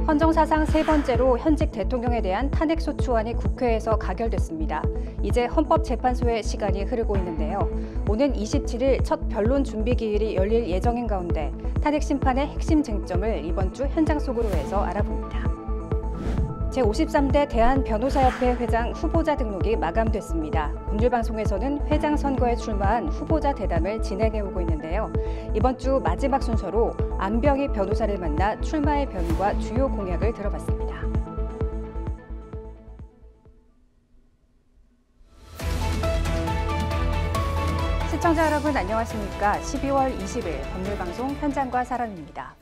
헌정사상 세 번째로 현직 대통령에 대한 탄핵소추안이 국회에서 가결됐습니다. 이제 헌법재판소의 시간이 흐르고 있는데요. 오는 27일 첫 변론 준비 기일이 열릴 예정인 가운데 탄핵 심판의 핵심 쟁점을 이번 주 현장 속으로 해서 알아봅니다. 제53대 대한변호사협회 회장 후보자 등록이 마감됐습니다. 법률방송에서는 회장 선거에 출마한 후보자 대담을 진행해오고 있는데요. 이번 주 마지막 순서로 안병희 변호사를 만나 출마의 변과 주요 공약을 들어봤습니다. 시청자 여러분 안녕하십니까? 12월 20일 법률방송 현장과 사람입니다.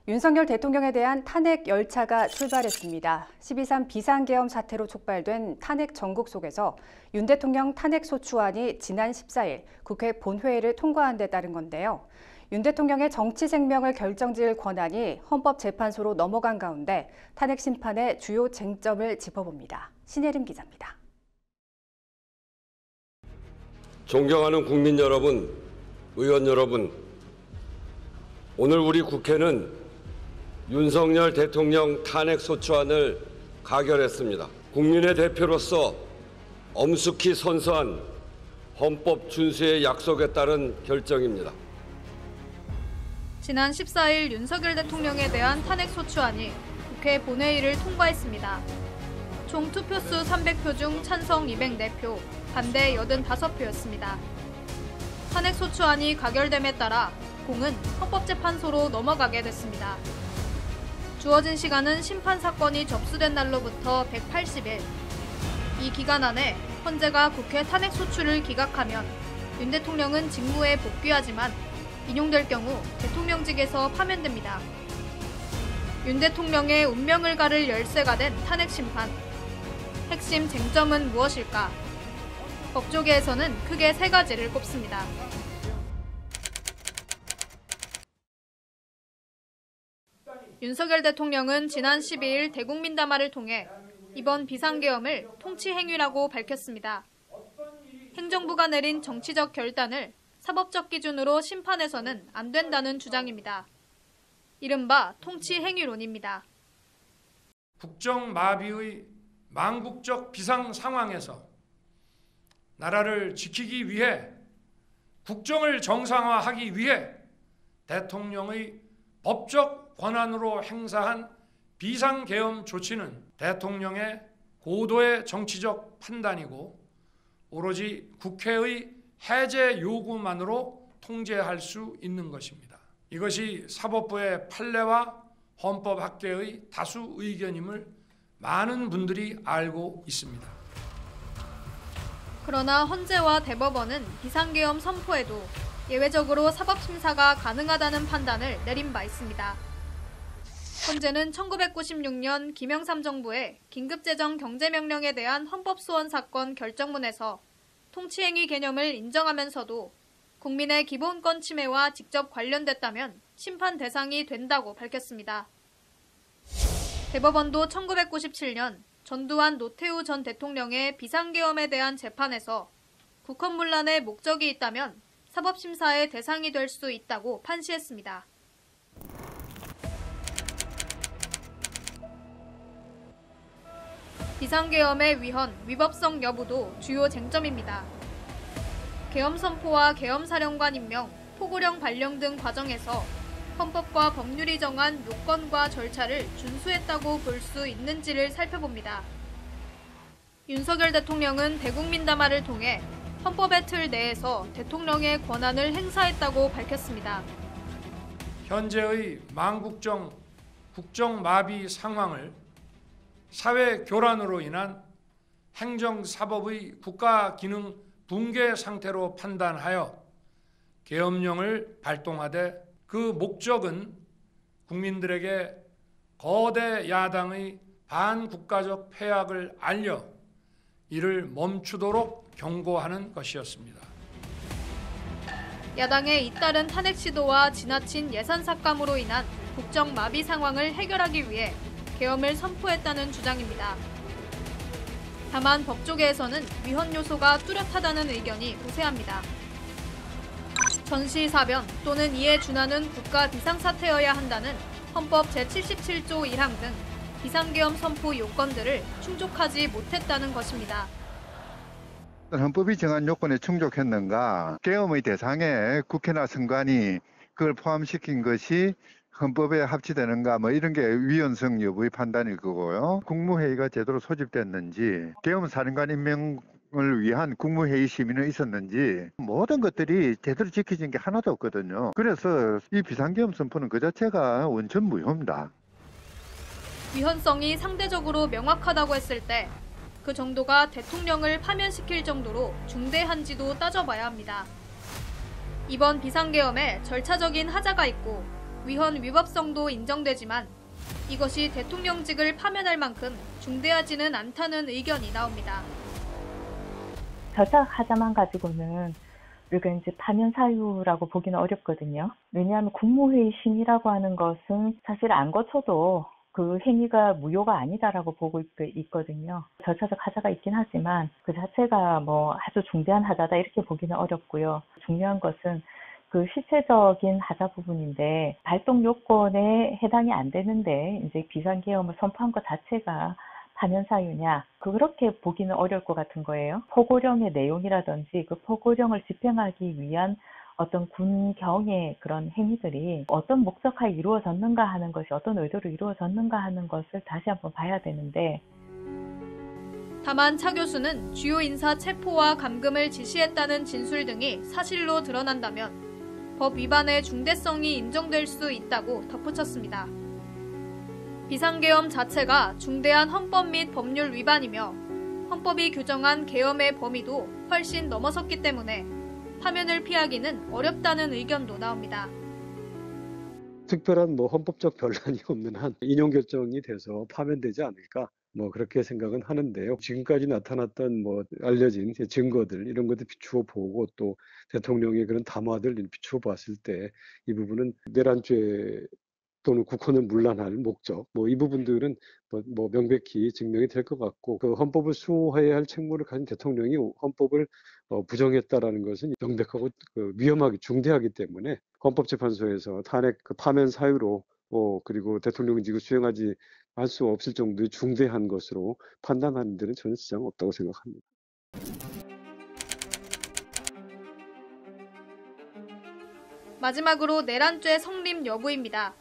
윤석열 대통령에 대한 탄핵 열차가 출발했습니다. 12.3 비상계엄 사태로 촉발된 탄핵 전국 속에서 윤 대통령 탄핵소추안이 지난 14일 국회 본회의를 통과한 데 따른 건데요. 윤 대통령의 정치 생명을 결정지을 권한이 헌법재판소로 넘어간 가운데 탄핵 심판의 주요 쟁점을 짚어봅니다. 신예림 기자입니다. 존경하는 국민 여러분, 의원 여러분, 오늘 우리 국회는 윤석열 대통령 탄핵소추안을 가결했습니다. 국민의 대표로서 엄숙히 선서한 헌법 준수의 약속에 따른 결정입니다. 지난 14일 윤석열 대통령에 대한 탄핵소추안이 국회 본회의를 통과했습니다. 총 투표수 300표 중 찬성 204표, 반대 85표였습니다. 탄핵소추안이 가결됨에 따라 공은 헌법재판소로 넘어가게 됐습니다. 주어진 시간은 심판 사건이 접수된 날로부터 180일. 이 기간 안에 헌재가 국회 탄핵소추를 기각하면 윤 대통령은 직무에 복귀하지만 인용될 경우 대통령직에서 파면됩니다. 윤 대통령의 운명을 가를 열쇠가 된 탄핵 심판. 핵심 쟁점은 무엇일까? 법조계에서는 크게 세 가지를 꼽습니다. 윤석열 대통령은 지난 12일 대국민담화를 통해 이번 비상계엄을 통치행위라고 밝혔습니다. 행정부가 내린 정치적 결단을 사법적 기준으로 심판해서는 안 된다는 주장입니다. 이른바 통치행위론입니다. 국정마비의 망국적 비상 상황에서 나라를 지키기 위해 국정을 정상화하기 위해 대통령의 법적 권한으로 행사한 비상계엄 조치는 대통령의 고도의 정치적 판단이고 오로지 국회의 해제 요구만으로 통제할 수 있는 것입니다. 이것이 사법부의 판례와 헌법학계의 다수 의견임을 많은 분들이 알고 있습니다. 그러나 헌재와 대법원은 비상계엄 선포에도 예외적으로 사법심사가 가능하다는 판단을 내린 바 있습니다. 헌재는 1996년 김영삼 정부의 긴급재정 경제명령에 대한 헌법소원 사건 결정문에서 통치행위 개념을 인정하면서도 국민의 기본권 침해와 직접 관련됐다면 심판 대상이 된다고 밝혔습니다. 대법원도 1997년 전두환 노태우 전 대통령의 비상계엄에 대한 재판에서 국헌문란의 목적이 있다면 사법심사의 대상이 될 수 있다고 판시했습니다. 비상계엄의 위헌, 위법성 여부도 주요 쟁점입니다. 계엄 선포와 계엄사령관 임명, 포고령 발령 등 과정에서 헌법과 법률이 정한 요건과 절차를 준수했다고 볼 수 있는지를 살펴봅니다. 윤석열 대통령은 대국민담화를 통해 헌법의 틀 내에서 대통령의 권한을 행사했다고 밝혔습니다. 현재의 망국적 국정마비 상황을 사회 교란으로 인한 행정사법의 국가기능 붕괴 상태로 판단하여 계엄령을 발동하되 그 목적은 국민들에게 거대 야당의 반국가적 패악을 알려 이를 멈추도록 경고하는 것이었습니다. 야당의 잇따른 탄핵 시도와 지나친 예산 삭감으로 인한 국정 마비 상황을 해결하기 위해 계엄을 선포했다는 주장입니다. 다만 법조계에서는 위헌 요소가 뚜렷하다는 의견이 우세합니다. 전시사변 또는 이에 준하는 국가 비상사태여야 한다는 헌법 제77조 1항 등 비상계엄 선포 요건들을 충족하지 못했다는 것입니다. 헌법이 정한 요건에 충족했는가? 계엄의 대상에 국회나 선관위 그걸 포함시킨 것이 헌법에 합치되는가 이런 게 위헌성 여부의 판단일 거고요. 국무회의가 제대로 소집됐는지, 계엄 사령관 임명을 위한 국무회의 심의는 있었는지 모든 것들이 제대로 지켜진 게 하나도 없거든요. 그래서 이 비상계엄 선포는 그 자체가 원천 무효입니다. 위헌성이 상대적으로 명확하다고 했을 때 그 정도가 대통령을 파면시킬 정도로 중대한지도 따져봐야 합니다. 이번 비상계엄에 절차적인 하자가 있고 위헌 위법성도 인정되지만 이것이 대통령직을 파면할 만큼 중대하지는 않다는 의견이 나옵니다. 절차 하자만 가지고는 우리가 이제 파면 사유라고 보기는 어렵거든요. 왜냐하면 국무회의 심의라고 하는 것은 사실 안 거쳐도 그 행위가 무효가 아니다라고 보고 있거든요. 절차적 하자가 있긴 하지만 그 자체가 아주 중대한 하자다 이렇게 보기는 어렵고요. 중요한 것은 그 실체적인 하자 부분인데 발동 요건에 해당이 안 되는데 이제 비상계엄을 선포한 것 자체가 파면 사유냐 그렇게 보기는 어려울 것 같은 거예요. 포고령의 내용이라든지 그 포고령을 집행하기 위한 어떤 군경의 그런 행위들이 어떤 목적하에 이루어졌는가 하는 것이 어떤 의도로 이루어졌는가 하는 것을 다시 한번 봐야 되는데 다만 차 교수는 주요 인사 체포와 감금을 지시했다는 진술 등이 사실로 드러난다면 법 위반의 중대성이 인정될 수 있다고 덧붙였습니다. 비상계엄 자체가 중대한 헌법 및 법률 위반이며 헌법이 규정한 계엄의 범위도 훨씬 넘어섰기 때문에 파면을 피하기는 어렵다는 의견도 나옵니다. 특별한 헌법적 변란이 없는 한 인용 결정이 돼서 파면되지 않을까 그렇게 생각은 하는데요. 지금까지 나타났던 알려진 증거들 이런 것들 비추어 보고 또 대통령의 그런 담화들 비추어 봤을 때 이 부분은 내란죄 또는 국헌을 문란할 목적 이 부분들은 명백히 증명이 될 것 같고 그 헌법을 수호해야 할 책무를 가진 대통령이 헌법을 부정했다라는 것은 명백하고 위험하기 중대하기 때문에 헌법재판소에서 탄핵 파면 사유로 그리고 대통령직을 수행하지 할 수 없을 정도의 중대한 것으로 판단하는 데는 전혀 지장은 없다고 생각합니다. 마지막으로 내란죄 성립 여부입니다.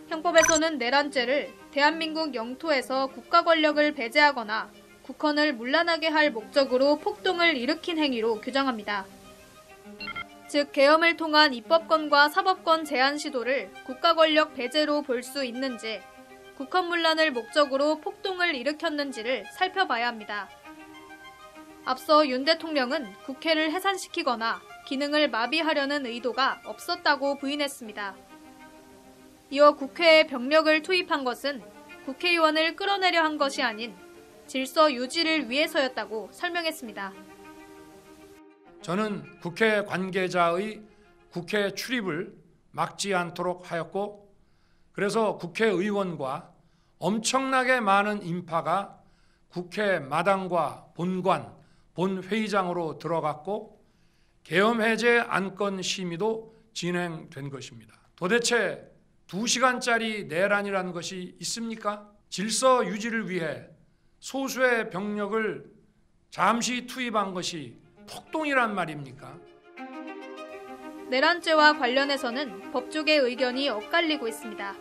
형법에서는 내란죄를 대한민국 영토에서 국가 권력을 배제하거나 국헌을 문란하게 할 목적으로 폭동을 일으킨 행위로 규정합니다. 즉 계엄을 통한 입법권과 사법권 제한 시도를 국가 권력 배제로 볼 수 있는지 국헌 문란을 목적으로 폭동을 일으켰는지를 살펴봐야 합니다. 앞서 윤 대통령은 국회를 해산시키거나 기능을 마비하려는 의도가 없었다고 부인했습니다. 이어 국회에 병력을 투입한 것은 국회의원을 끌어내려 한 것이 아닌 질서 유지를 위해서였다고 설명했습니다. 저는 국회 관계자의 국회 출입을 막지 않도록 하였고 그래서 국회의원과 엄청나게 많은 인파가 국회 마당과 본관, 본회의장으로 들어갔고 계엄 해제 안건 심의도 진행된 것입니다. 도대체 2시간짜리 내란이라는 것이 있습니까? 질서 유지를 위해 소수의 병력을 잠시 투입한 것이 폭동이란 말입니까? 내란죄와 관련해서는 법조계 의견이 엇갈리고 있습니다.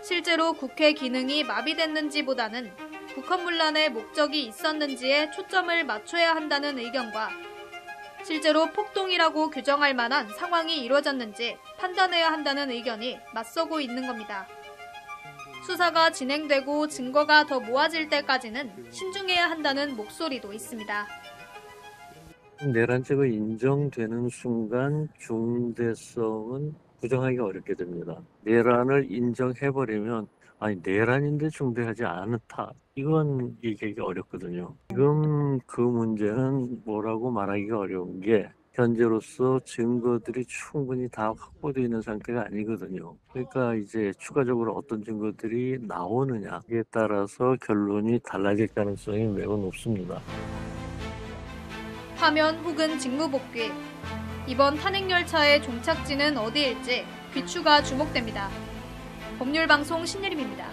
실제로 국회 기능이 마비됐는지보다는 국헌문란의 목적이 있었는지에 초점을 맞춰야 한다는 의견과 실제로 폭동이라고 규정할 만한 상황이 이루어졌는지 판단해야 한다는 의견이 맞서고 있는 겁니다. 수사가 진행되고 증거가 더 모아질 때까지는 신중해야 한다는 목소리도 있습니다. 내란죄가 인정되는 순간 중대성은 부정하기가 어렵게 됩니다. 내란을 인정해버리면 내란인데 중대하지 않다. 이건 얘기하기 어렵거든요. 지금 그 문제는 뭐라고 말하기가 어려운 게 현재로서 증거들이 충분히 다 확보되어 있는 상태가 아니거든요. 그러니까 이제 추가적으로 어떤 증거들이 나오느냐에 따라서 결론이 달라질 가능성이 매우 높습니다. 파면 혹은 직무복귀. 이번 탄핵열차의 종착지는 어디일지 귀추가 주목됩니다. 법률방송 신예림입니다.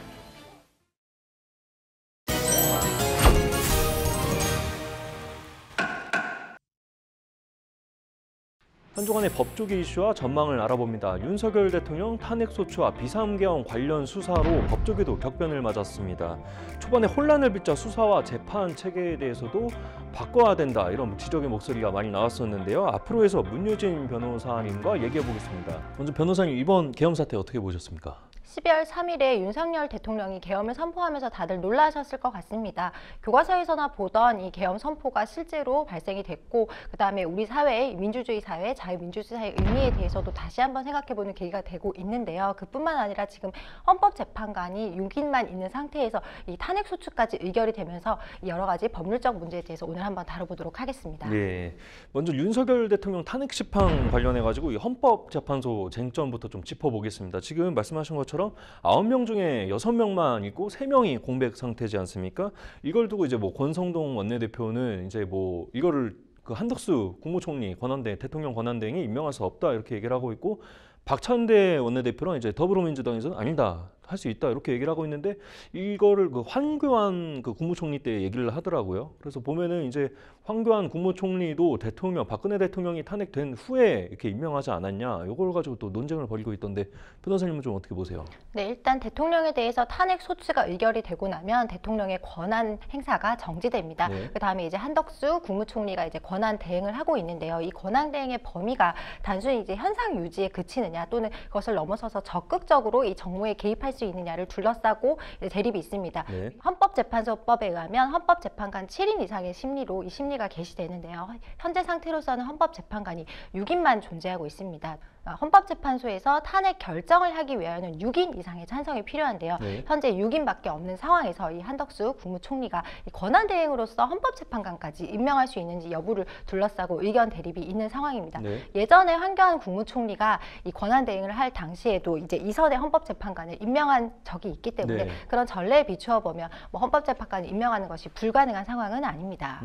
한 주간의 법조계 이슈와 전망을 알아봅니다. 윤석열 대통령 탄핵소추와 비상계엄 관련 수사로 법조계도 격변을 맞았습니다. 초반에 혼란을 빚자 수사와 재판 체계에 대해서도 바꿔야 된다, 이런 지적의 목소리가 많이 나왔었는데요. 앞으로 해서 문유진 변호사님과 얘기해 보겠습니다. 먼저 변호사님, 이번 계엄 사태 어떻게 보셨습니까? 12월 3일에 윤석열 대통령이 계엄을 선포하면서 다들 놀라셨을 것 같습니다. 교과서에서나 보던 이 계엄 선포가 실제로 발생이 됐고, 그다음에 우리 사회의 민주주의 사회, 자유민주주의 사회의 의미에 대해서도 다시 한번 생각해보는 계기가 되고 있는데요. 그뿐만 아니라 지금 헌법재판관이 6인만 있는 상태에서 이 탄핵소추까지 의결이 되면서 여러 가지 법률적 문제에 대해서 오늘 한번 다뤄보도록 하겠습니다. 네, 먼저 윤석열 대통령 탄핵 심판 관련해가지고 이 헌법재판소 쟁점부터 좀 짚어보겠습니다. 지금 말씀하신 것처럼 9명 중에 6명만 있고 3명이 공백 상태지 않습니까? 이걸 두고 이제 뭐 권성동 원내대표는 이제 뭐 이거를 그 한덕수 국무총리 권한대행, 대통령 권한대행이 임명할 수 없다, 이렇게 얘기를 하고 있고, 박찬대 원내대표랑 이제 더불어민주당에서는 아니다, 할 수 있다, 이렇게 얘기를 하고 있는데, 이거를 그 황교안 그 국무총리 때 얘기를 하더라고요. 그래서 보면은 이제 황교안 국무총리도 대통령, 박근혜 대통령이 탄핵된 후에 이렇게 임명하지 않았냐, 이걸 가지고 또 논쟁을 벌이고 있던데, 변호사님은 좀 어떻게 보세요? 네, 일단 대통령에 대해서 탄핵 소추가 의결이 되고 나면 대통령의 권한 행사가 정지됩니다. 네. 그다음에 이제 한덕수 국무총리가 이제 권한 대행을 하고 있는데요. 이 권한 대행의 범위가 단순히 이제 현상 유지에 그치느냐, 또는 그것을 넘어서서 적극적으로 이 정무에 개입할 수 있느냐를 둘러싸고 대립이 있습니다. 네. 헌법재판소법에 의하면 헌법재판관 7인 이상의 심리로 이 심리가 개시되는데요. 현재 상태로서는 헌법재판관이 6인만 존재하고 있습니다. 헌법재판소에서 탄핵 결정을 하기 위해서는 6인 이상의 찬성이 필요한데요. 네. 현재 6인밖에 없는 상황에서 이 한덕수 국무총리가 이 권한대행으로서 헌법재판관까지 임명할 수 있는지 여부를 둘러싸고 의견 대립이 있는 상황입니다. 네. 예전에 황교안 국무총리가 이 권한대행을 할 당시에도 이제 이선의 헌법재판관을 임명한 적이 있기 때문에 네. 그런 전례에 비추어 보면 뭐 헌법재판관을 임명하는 것이 불가능한 상황은 아닙니다.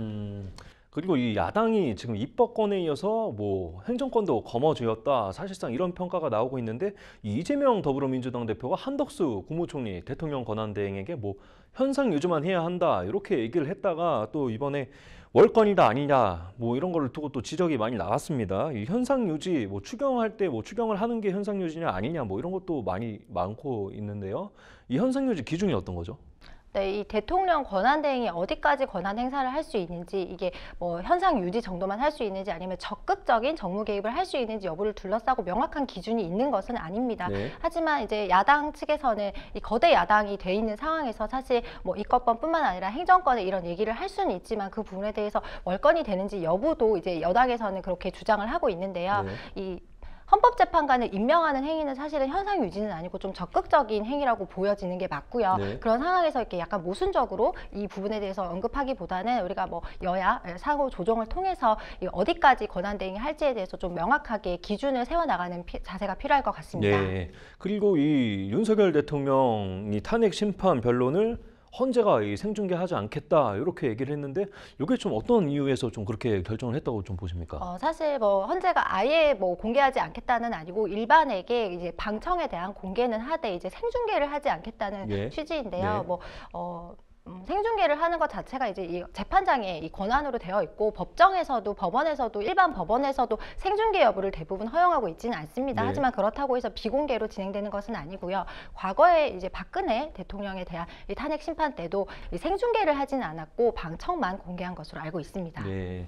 그리고 이 야당이 지금 입법권에 이어서 뭐 행정권도 거머쥐었다, 사실상 이런 평가가 나오고 있는데, 이 이재명 더불어민주당 대표가 한덕수 국무총리, 대통령 권한대행에게 뭐 현상 유지만 해야 한다, 이렇게 얘기를 했다가 또 이번에 월권이다 아니냐, 뭐 이런 거를 두고 또 지적이 많이 나왔습니다. 이 현상 유지, 뭐 추경할 때 뭐 추경을 하는 게 현상 유지냐 아니냐, 뭐 이런 것도 많고 있는데요. 이 현상 유지 기준이 어떤 거죠? 네, 이 대통령 권한대행이 어디까지 권한 행사를 할 수 있는지, 이게 뭐 현상 유지 정도만 할 수 있는지 아니면 적극적인 정무 개입을 할 수 있는지 여부를 둘러싸고 명확한 기준이 있는 것은 아닙니다. 네. 하지만 이제 야당 측에서는 이 거대 야당이 돼 있는 상황에서 사실 뭐 입법권뿐만 아니라 행정권에 이런 얘기를 할 수는 있지만 그 부분에 대해서 월권이 되는지 여부도 이제 여당에서는 그렇게 주장을 하고 있는데요. 네. 이 헌법재판관을 임명하는 행위는 사실은 현상 유지는 아니고 좀 적극적인 행위라고 보여지는 게 맞고요. 네. 그런 상황에서 이렇게 약간 모순적으로 이 부분에 대해서 언급하기보다는 우리가 뭐 여야 상호 조정을 통해서 어디까지 권한대행이 할지에 대해서 좀 명확하게 기준을 세워나가는 자세가 필요할 것 같습니다. 네. 그리고 이 윤석열 대통령이 탄핵 심판 변론을 헌재가 이 생중계하지 않겠다, 이렇게 얘기를 했는데, 이게 좀 어떤 이유에서 좀 그렇게 결정을 했다고 좀 보십니까? 사실 뭐 헌재가 아예 뭐 공개하지 않겠다는 아니고 일반에게 이제 방청에 대한 공개는 하되 이제 생중계를 하지 않겠다는 예. 취지인데요. 네. 생중계를 하는 것 자체가 이제 이 재판장의 이 권한으로 되어 있고, 법정에서도 법원에서도 일반 법원에서도 생중계 여부를 대부분 허용하고 있지는 않습니다. 네. 하지만 그렇다고 해서 비공개로 진행되는 것은 아니고요. 과거에 이제 박근혜 대통령에 대한 이 탄핵 심판 때도 이 생중계를 하지는 않았고 방청만 공개한 것으로 알고 있습니다. 네.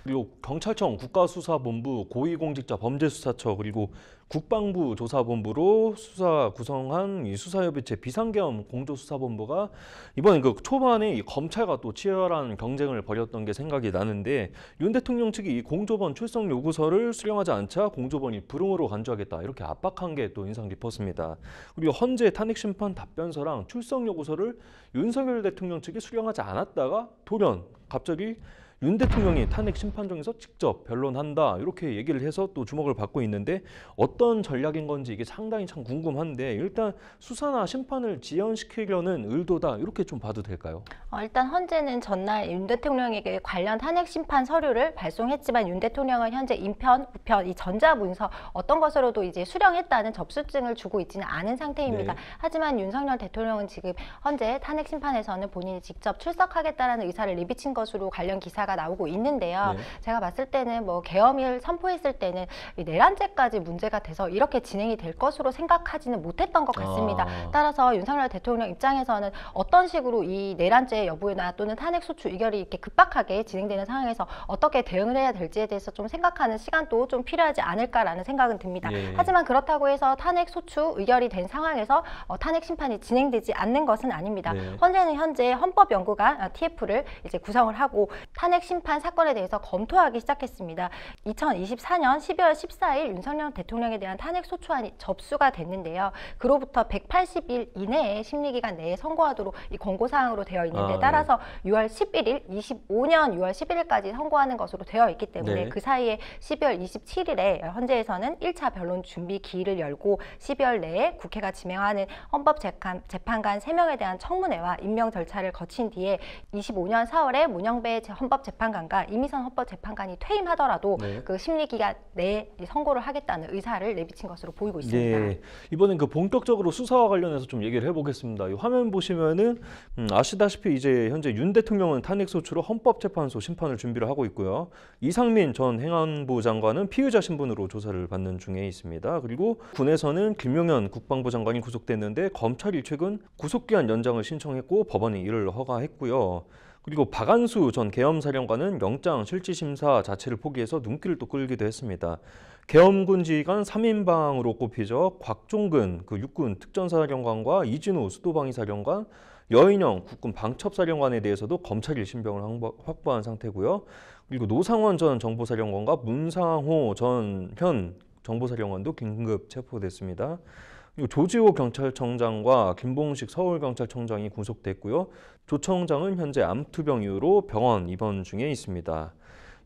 그리고 경찰청, 국가수사본부, 고위공직자범죄수사처, 그리고 국방부 조사본부로 수사 구성한 이 수사협의체 비상계엄 공조수사본부가 이번에 그 초반에 이 검찰과 또 치열한 경쟁을 벌였던 게 생각이 나는데, 윤 대통령 측이 이 공조본 출석 요구서를 수령하지 않자 공조본이 불응으로 간주하겠다, 이렇게 압박한 게 또 인상 깊었습니다. 그리고 헌재 탄핵심판 답변서랑 출석 요구서를 윤석열 대통령 측이 수령하지 않았다가 돌연 갑자기 윤 대통령이 탄핵 심판정에서 직접 변론한다 이렇게 얘기를 해서 또 주목을 받고 있는데 어떤 전략인 건지 이게 상당히 참 궁금한데 일단 수사나 심판을 지연시키려는 의도다 이렇게 좀 봐도 될까요? 일단 헌재는 전날 윤 대통령에게 관련 탄핵 심판 서류를 발송했지만 윤 대통령은 현재 인편, 우편 이 전자문서 어떤 것으로도 이제 수령했다는 접수증을 주고 있지는 않은 상태입니다. 네. 하지만 윤석열 대통령은 지금 현재 탄핵 심판에서는 본인이 직접 출석하겠다는 의사를 내비친 것으로 관련 기사가 나오고 있는데요. 네. 제가 봤을 때는 뭐 계엄을 선포했을 때는 이 내란죄까지 문제가 돼서 이렇게 진행이 될 것으로 생각하지는 못했던 것 같습니다. 따라서 윤석열 대통령 입장에서는 어떤 식으로 이 내란죄 여부나 또는 탄핵 소추 의결이 이렇게 급박하게 진행되는 상황에서 어떻게 대응을 해야 될지에 대해서 좀 생각하는 시간도 좀 필요하지 않을까라는 생각은 듭니다. 예. 하지만 그렇다고 해서 탄핵 소추 의결이 된 상황에서 탄핵 심판이 진행되지 않는 것은 아닙니다. 네. 헌재는 현재 헌법연구관 TF를 이제 구성을 하고 탄핵 심판 사건에 대해서 검토하기 시작했습니다. 2024년 12월 14일 윤석열 대통령에 대한 탄핵 소추안이 접수가 됐는데요. 그로부터 180일 이내에 심리기간 내에 선고하도록 이 권고사항으로 되어 있는데 따라서 6월 11일, 25년 6월 11일까지 선고하는 것으로 되어 있기 때문에 네. 그 사이에 12월 27일에 헌재에서는 1차 변론 준비 기일을 열고 12월 내에 국회가 지명하는 헌법재판관 3명에 대한 청문회와 임명 절차를 거친 뒤에 25년 4월에 문영배 헌법재판관과 이미선 헌법재판관이 퇴임하더라도 네. 그 심리기간 내에 선고를 하겠다는 의사를 내비친 것으로 보이고 있습니다. 예, 이번엔 그 본격적으로 수사와 관련해서 좀 얘기를 해보겠습니다. 이 화면 보시면은 아시다시피 이제 현재 윤 대통령은 탄핵 소추로 헌법재판소 심판을 준비를 하고 있고요. 이상민 전 행안부 장관은 피의자 신분으로 조사를 받는 중에 있습니다. 그리고 군에서는 김용현 국방부 장관이 구속됐는데 검찰이 최근 구속기한 연장을 신청했고 법원이 이를 허가했고요. 그리고 박안수 전 계엄사령관은 영장 실질심사 자체를 포기해서 눈길을 또 끌기도 했습니다. 계엄군 지휘관 3인방으로 꼽히죠. 곽종근 그 육군 특전사령관과 이진우 수도방위사령관, 여인영 국군 방첩사령관에 대해서도 검찰이 신병을 확보한 상태고요. 그리고 노상원 전 정보사령관과 문상호 전 현 정보사령관도 긴급 체포됐습니다. 그리고 조지호 경찰청장과 김봉식 서울경찰청장이 구속됐고요. 조 청장은 현재 암투병 이후로 병원 입원 중에 있습니다.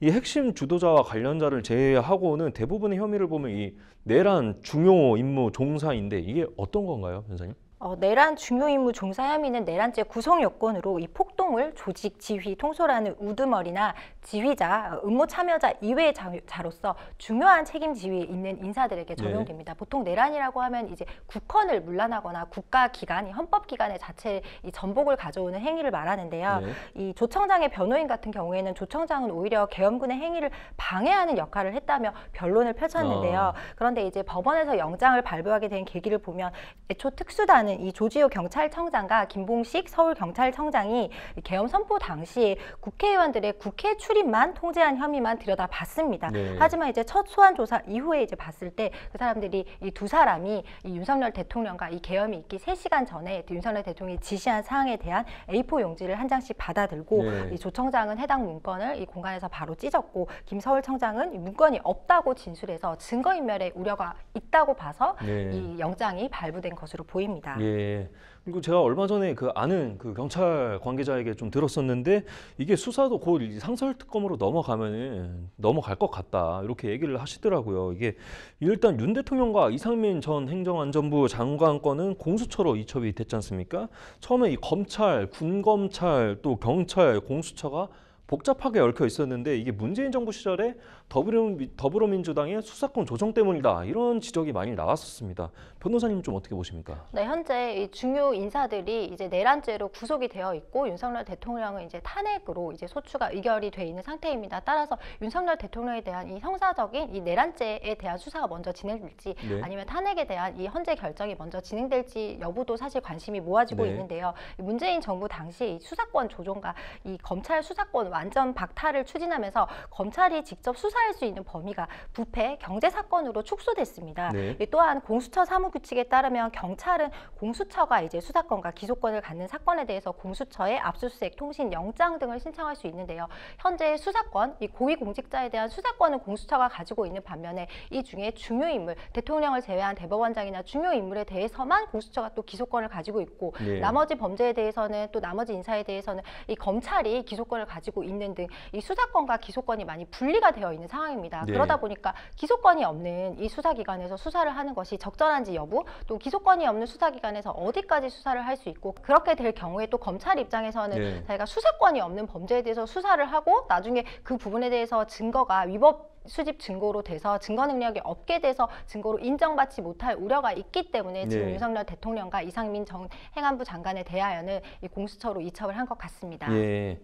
이 핵심 주도자와 관련자를 제외하고는 대부분의 혐의를 보면 이 내란 중요 임무 종사인데 이게 어떤 건가요, 변호사님? 내란 중요 임무 종사 혐의는 내란죄 구성 요건으로 이 폭동을 조직, 지휘, 통솔하는 우두머리나 지휘자, 음모 참여자 이외의 자로서 중요한 책임 지위에 있는 인사들에게 적용됩니다. 보통 내란이라고 하면 이제 국헌을 문란하거나 국가기관이 헌법기관의 자체 이 전복을 가져오는 행위를 말하는데요. 이 조 청장의 변호인 같은 경우에는 조 청장은 오히려 계엄군의 행위를 방해하는 역할을 했다며 변론을 펼쳤는데요. 그런데 이제 법원에서 영장을 발부하게 된 계기를 보면 애초 특수단은 이 조지호 경찰청장과 김봉식 서울경찰청장이 계엄 선포 당시에 국회의원들의 국회 출입만 통제한 혐의만 들여다봤습니다. 하지만 이제 첫 소환 조사 이후에 이제 봤을 때 그 사람들이 이 두 사람이 이 윤석열 대통령과 이 계엄이 있기 3시간 전에 윤석열 대통령이 지시한 사항에 대한 A4 용지를 한 장씩 받아들고 이 조 청장은 해당 문건을 이 공간에서 바로 찢었고 김 서울청장은 이 문건이 없다고 진술해서 증거인멸의 우려가 있다고 봐서 이 영장이 발부된 것으로 보입니다. 예. 그리고 제가 얼마 전에 아는 경찰 관계자에게 좀 들었었는데 이게 수사도 곧 상설특검으로 넘어갈 것 같다 이렇게 얘기를 하시더라고요. 이게 일단 윤 대통령과 이상민 전 행정안전부 장관 건은 공수처로 이첩이 됐지 않습니까? 처음에 이 검찰, 군검찰 또 경찰, 공수처가 복잡하게 얽혀 있었는데 이게 문재인 정부 시절에 더불어민주당의 수사권 조정 때문이다 이런 지적이 많이 나왔었습니다. 변호사님 좀 어떻게 보십니까? 네, 현재 이 중요 인사들이 이제 내란죄로 구속이 되어 있고 윤석열 대통령은 이제 탄핵으로 이제 소추가 의결이 돼 있는 상태입니다. 따라서 윤석열 대통령에 대한 이 형사적인 이 내란죄에 대한 수사가 먼저 진행될지 아니면 탄핵에 대한 이 헌재 결정이 먼저 진행될지 여부도 사실 관심이 모아지고 있는데요. 문재인 정부 당시 이 수사권 조정과 이 검찰 수사권 완전 박탈을 추진하면서 검찰이 직접 수사 수사할 수 있는 범위가 부패, 경제 사건으로 축소됐습니다. 네. 또한 공수처 사무규칙에 따르면 경찰은 공수처가 이제 수사권과 기소권을 갖는 사건에 대해서 공수처에 압수수색, 통신, 영장 등을 신청할 수 있는데요. 현재 수사권, 이 고위공직자에 대한 수사권은 공수처가 가지고 있는 반면에 이 중에 중요 인물, 대통령을 제외한 대법원장이나 중요 인물에 대해서만 공수처가 또 기소권을 가지고 있고 네. 나머지 범죄에 대해서는 또 나머지 인사에 대해서는 이 검찰이 기소권을 가지고 있는 등 이 수사권과 기소권이 많이 분리가 되어 있는 상황입니다. 네. 그러다 보니까 기소권이 없는 이 수사기관에서 수사를 하는 것이 적절한지 여부, 또 기소권이 없는 수사기관에서 어디까지 수사를 할 수 있고 그렇게 될 경우에 또 검찰 입장에서는 네. 자기가 수사권이 없는 범죄에 대해서 수사를 하고 나중에 그 부분에 대해서 증거가 위법 수집 증거로 돼서 증거 능력이 없게 돼서 증거로 인정받지 못할 우려가 있기 때문에 지금 네. 윤석열 대통령과 이상민 전 행안부 장관에 대하여는 이 공수처로 이첩을 한 것 같습니다. 예.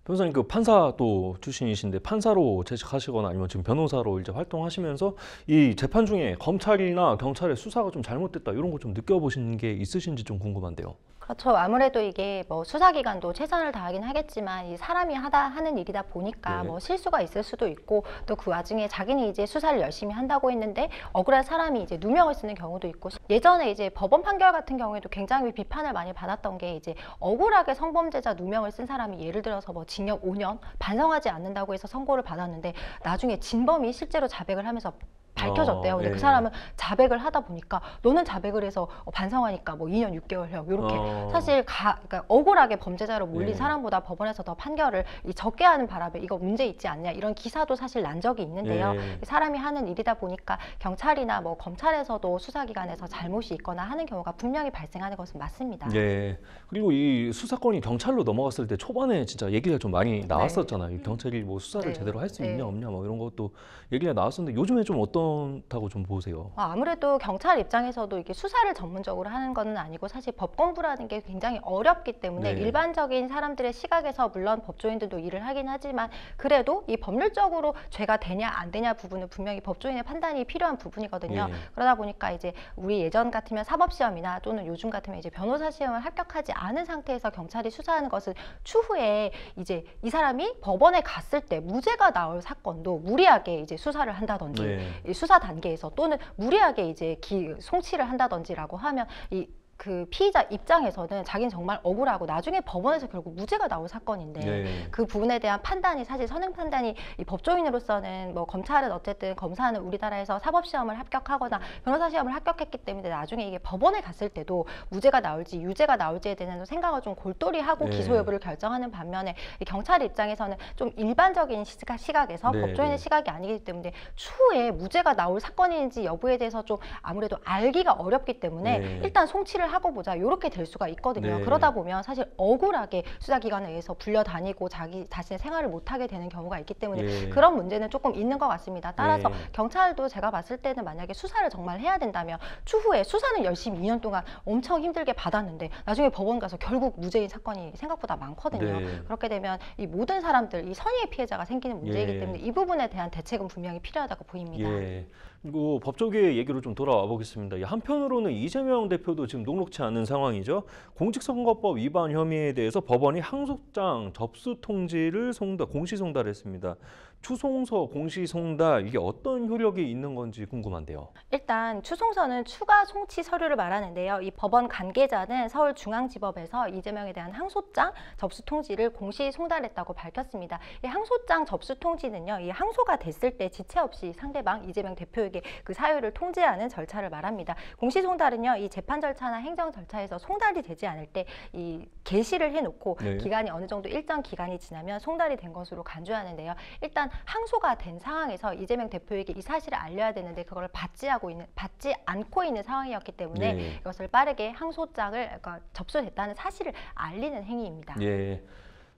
변호사님 그 판사도 출신이신데 판사로 재직하시거나 아니면 지금 변호사로 이제 활동하시면서 이 재판 중에 검찰이나 경찰의 수사가 좀 잘못됐다 이런 거 좀 느껴보신 게 있으신지 좀 궁금한데요. 그렇죠. 아무래도 이게 뭐 수사기관도 최선을 다하긴 하겠지만 이 사람이 하는 일이다 보니까 네. 뭐 실수가 있을 수도 있고 또 그 와중에 자기는 이제 수사를 열심히 한다고 했는데 억울한 사람이 이제 누명을 쓰는 경우도 있고 예전에 이제 법원 판결 같은 경우에도 굉장히 비판을 많이 받았던 게 이제 억울하게 성범죄자 누명을 쓴 사람이 예를 들어서 뭐 징역 5년 반성하지 않는다고 해서 선고를 받았는데 나중에 진범이 실제로 자백을 하면서 밝혀졌대요. 근데 예. 그 사람은 자백을 하다 보니까 너는 자백을 해서 반성하니까 뭐 2년 6개월형 이렇게 사실 그러니까 억울하게 범죄자로 몰린 예. 사람보다 법원에서 더 판결을 적게 하는 바람에 이거 문제 있지 않냐 이런 기사도 사실 난 적이 있는데요. 예. 사람이 하는 일이다 보니까 경찰이나 뭐 검찰에서도 수사기관에서 잘못이 있거나 하는 경우가 분명히 발생하는 것은 맞습니다. 예. 그리고 이 수사권이 경찰로 넘어갔을 때 초반에 진짜 얘기가 좀 많이 나왔었잖아요. 이 경찰이 뭐 수사를 네. 제대로 할 수 네. 있냐 없냐 뭐 이런 것도 얘기가 나왔었는데 요즘에 좀 어떻다고 좀 보세요? 아무래도 경찰 입장에서도 이게 수사를 전문적으로 하는 건 아니고 사실 법 공부라는 게 굉장히 어렵기 때문에 네. 일반적인 사람들의 시각에서 물론 법조인들도 일을 하긴 하지만 그래도 이 법률적으로 죄가 되냐 안 되냐 부분은 분명히 법조인의 판단이 필요한 부분이거든요. 네. 그러다 보니까 이제 우리 예전 같으면 사법시험이나 또는 요즘 같으면 이제 변호사 시험을 합격하지 않은 상태에서 경찰이 수사하는 것은 추후에 이제 이 사람이 법원에 갔을 때 무죄가 나올 사건도 무리하게 이제 수사를 한다든지 네. 이 수사 단계에서 또는 무리하게 이제 송치를 한다든지라고 하면 그 피의자 입장에서는 자기는 정말 억울하고 나중에 법원에서 결국 무죄가 나올 사건인데 네. 그 부분에 대한 판단이 사실 선행 판단이 이 법조인으로서는 뭐 검찰은 어쨌든 검사는 우리나라에서 사법시험을 합격하거나 변호사 시험을 합격했기 때문에 나중에 이게 법원에 갔을 때도 무죄가 나올지 유죄가 나올지에 대한 생각을 좀 골똘히 하고 네. 기소 여부를 결정하는 반면에 이 경찰 입장에서는 좀 일반적인 시각에서 네, 법조인의 네. 시각이 아니기 때문에 추후에 무죄가 나올 사건인지 여부에 대해서 좀 아무래도 알기가 어렵기 때문에 네. 일단 송치를 하고 보자 이렇게 될 수가 있거든요. 네. 그러다 보면 사실 억울하게 수사기관에 의해서 불려다니고 자신의 생활을 못하게 되는 경우가 있기 때문에 예. 그런 문제는 조금 있는 것 같습니다. 따라서 네. 경찰도 제가 봤을 때는 만약에 수사를 정말 해야 된다면 추후에 수사는 열심히 2년 동안 엄청 힘들게 받았는데 나중에 법원 가서 결국 무죄인 사건이 생각보다 많거든요. 네. 그렇게 되면 이 모든 사람들, 이 선의의 피해자가 생기는 문제이기 예. 때문에 이 부분에 대한 대책은 분명히 필요하다고 보입니다. 예. 그리고 법조계 얘기로 좀 돌아와 보겠습니다. 한편으로는 이재명 대표도 지금 녹록치 않은 상황이죠. 공직선거법 위반 혐의에 대해서 법원이 항소장 접수 통지를 공시 송달했습니다. 추송서 공시 송달 이게 어떤 효력이 있는 건지 궁금한데요. 일단 추송서는 추가 송치 서류를 말하는데요. 이 법원 관계자는 서울중앙지법에서 이재명에 대한 항소장 접수 통지를 공시 송달했다고 밝혔습니다. 이 항소장 접수 통지는요, 이 항소가 됐을 때 지체 없이 상대방 이재명 대표에게 그 사유를 통지하는 절차를 말합니다. 공시 송달은요, 이 재판 절차나 행정 절차에서 송달이 되지 않을 때 이 게시를 해놓고 네. 기간이 어느 정도 일정 기간이 지나면 송달이 된 것으로 간주하는데요. 일단 항소가 된 상황에서 이재명 대표에게 이 사실을 알려야 되는데 그걸 받지 않고 있는 상황이었기 때문에 네. 이것을 빠르게 항소장을 접수됐다는 사실을 알리는 행위입니다. 예.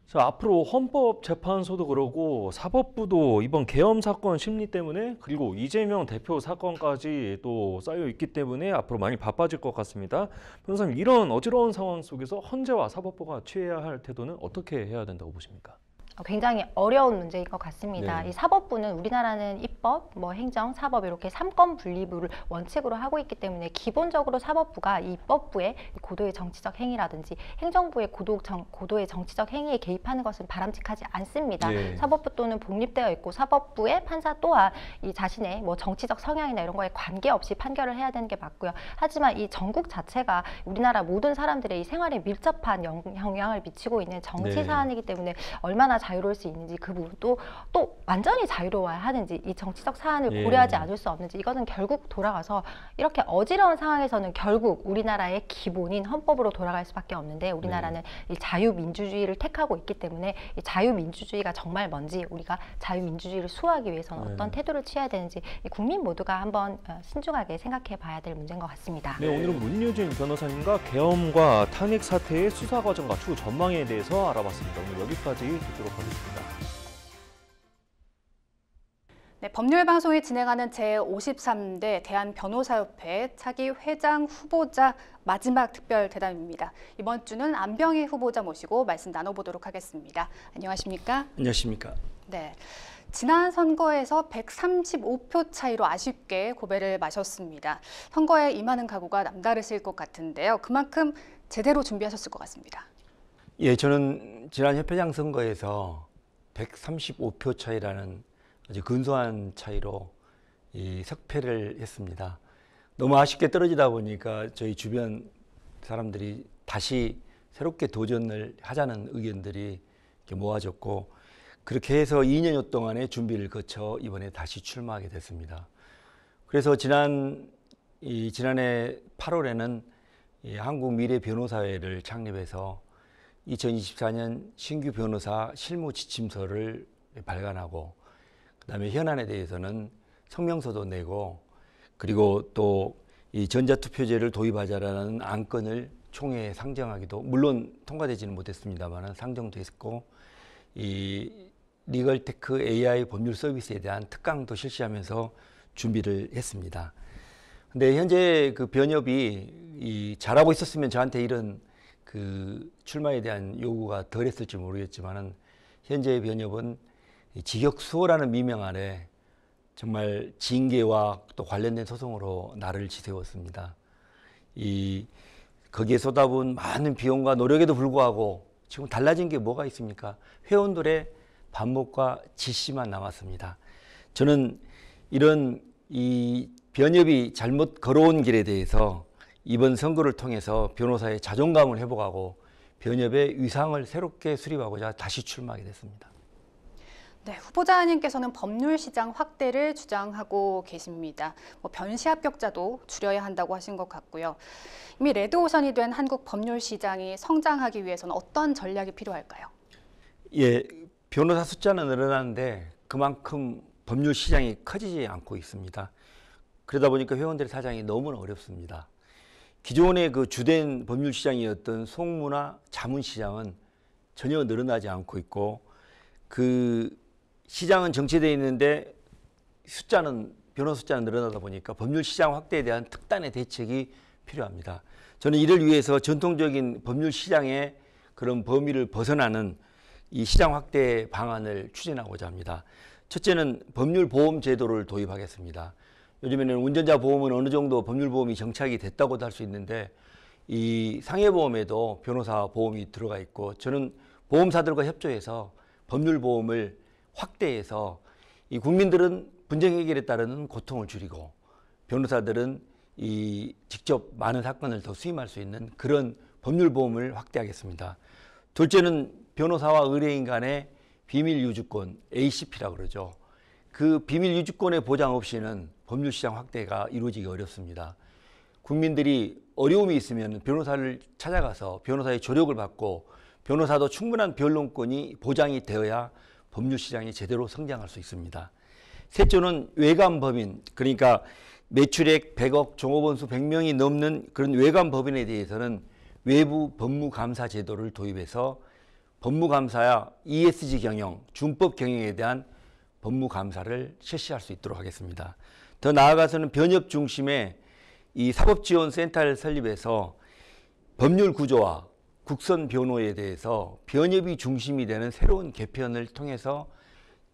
자, 앞으로 헌법재판소도 그러고 사법부도 이번 계엄 사건 심리 때문에 그리고 이재명 대표 사건까지 또 쌓여 있기 때문에 앞으로 많이 바빠질 것 같습니다. 변호사님, 이런 어지러운 상황 속에서 헌재와 사법부가 취해야 할 태도는 어떻게 해야 된다고 보십니까? 굉장히 어려운 문제인 것 같습니다. 네. 이 사법부는 우리나라는 입법, 행정, 사법 이렇게 3권 분립을 원칙으로 하고 있기 때문에 기본적으로 사법부가 이 입법부의 고도의 정치적 행위라든지 행정부의 고도의 정치적 행위에 개입하는 것은 바람직하지 않습니다. 네. 사법부 또는 독립되어 있고 사법부의 판사 또한 이 자신의 정치적 성향이나 이런 거에 관계없이 판결을 해야 되는 게 맞고요. 하지만 이 전국 자체가 우리나라 모든 사람들의 이 생활에 밀접한 영향을 미치고 있는 정치 네. 사안이기 때문에 얼마나 자유로울 수 있는지 그 부분도 또 완전히 자유로워야 하는지 이 정치적 사안을 예. 고려하지 않을 수 없는지 이거는 결국 돌아가서 이렇게 어지러운 상황에서는 결국 우리나라의 기본인 헌법으로 돌아갈 수밖에 없는데 우리나라는 이 자유민주주의를 택하고 있기 때문에 이 자유민주주의가 정말 뭔지 우리가 자유민주주의를 수호하기 위해서는 어떤 태도를 취해야 되는지 이 국민 모두가 한번 신중하게 생각해 봐야 될 문제인 것 같습니다. 네, 오늘은 문유진 변호사님과 계엄과 탄핵 사태의 수사 과정과 추후 전망에 대해서 알아봤습니다. 오늘 여기까지 듣도록 하겠습니다. 네, 법률방송이 진행하는 제53대 대한변호사협회 차기 회장 후보자 마지막 특별 대담입니다. 이번 주는 안병희 후보자 모시고 말씀 나눠보도록 하겠습니다. 안녕하십니까? 안녕하십니까? 네. 지난 선거에서 135표 차이로 아쉽게 고배를 마셨습니다. 선거에 임하는 각오가 남다르실 것 같은데요. 그만큼 제대로 준비하셨을 것 같습니다. 예, 저는 지난 협회장 선거에서 135표 차이라는 아주 근소한 차이로 석패를 했습니다. 너무 아쉽게 떨어지다 보니까 저희 주변 사람들이 다시 새롭게 도전을 하자는 의견들이 이렇게 모아졌고 그렇게 해서 2년여 동안의 준비를 거쳐 이번에 다시 출마하게 됐습니다. 그래서 지난해 8월에는 한국미래변호사회를 창립해서 2024년 신규 변호사 실무 지침서를 발간하고 그다음에 현안에 대해서는 성명서도 내고 그리고 또 이 전자투표제를 도입하자라는 안건을 총회에 상정하기도 물론 통과되지는 못했습니다만 상정도 했고 이 리걸테크 AI 법률 서비스에 대한 특강도 실시하면서 준비를 했습니다. 근데 현재 그 변협이 잘하고 있었으면 저한테 이런 그 출마에 대한 요구가 덜했을지 모르겠지만은 현재의 변협은 직역 수호라는 미명 아래 정말 징계와 또 관련된 소송으로 나를 지새웠습니다. 거기에 쏟아부은 많은 비용과 노력에도 불구하고 지금 달라진 게 뭐가 있습니까? 회원들의 반목과 지시만 남았습니다. 저는 이런 이 변협이 잘못 걸어온 길에 대해서 이번 선거를 통해서 변호사의 자존감을 회복하고 변협의 위상을 새롭게 수립하고자 다시 출마하게 됐습니다. 네, 후보자님께서는 법률 시장 확대를 주장하고 계십니다. 변시 합격자도 줄여야 한다고 하신 것 같고요. 이미 레드오션이 된 한국 법률 시장이 성장하기 위해서는 어떤 전략이 필요할까요? 예, 변호사 숫자는 늘어나는데 그만큼 법률 시장이 커지지 않고 있습니다. 그러다 보니까 회원들의 사정이 너무나 어렵습니다. 기존의 그 주된 법률 시장이었던 송무나 자문 시장은 전혀 늘어나지 않고 있고 그 시장은 정체되어 있는데 변호사 숫자는 늘어나다 보니까 법률 시장 확대에 대한 특단의 대책이 필요합니다. 저는 이를 위해서 전통적인 법률 시장의 그런 범위를 벗어나는 이 시장 확대 방안을 추진하고자 합니다. 첫째는 법률보험 제도를 도입하겠습니다. 요즘에는 운전자 보험은 어느 정도 법률보험이 정착이 됐다고도 할 수 있는데 이 상해보험에도 변호사 보험이 들어가 있고 저는 보험사들과 협조해서 법률보험을 확대해서 이 국민들은 분쟁 해결에 따르는 고통을 줄이고 변호사들은 이 직접 많은 사건을 더 수임할 수 있는 그런 법률보험을 확대하겠습니다. 둘째는 변호사와 의뢰인 간의 비밀 유주권, ACP라고 그러죠. 그 비밀 유주권의 보장 없이는 법률 시장 확대가 이루어지기 어렵습니다. 국민들이 어려움이 있으면 변호사를 찾아가서 변호사의 조력을 받고 변호사도 충분한 변론권이 보장이 되어야 법률 시장이 제대로 성장할 수 있습니다. 셋째는 외감 법인, 그러니까 매출액 100억, 종업원수 100명이 넘는 그런 외감 법인에 대해서는 외부 법무감사 제도를 도입해서 법무감사야 ESG 경영, 준법 경영에 대한 법무감사를 실시할 수 있도록 하겠습니다. 더 나아가서는 변협 중심의 이 사법지원센터를 설립해서 법률 구조와 국선 변호에 대해서 변협이 중심이 되는 새로운 개편을 통해서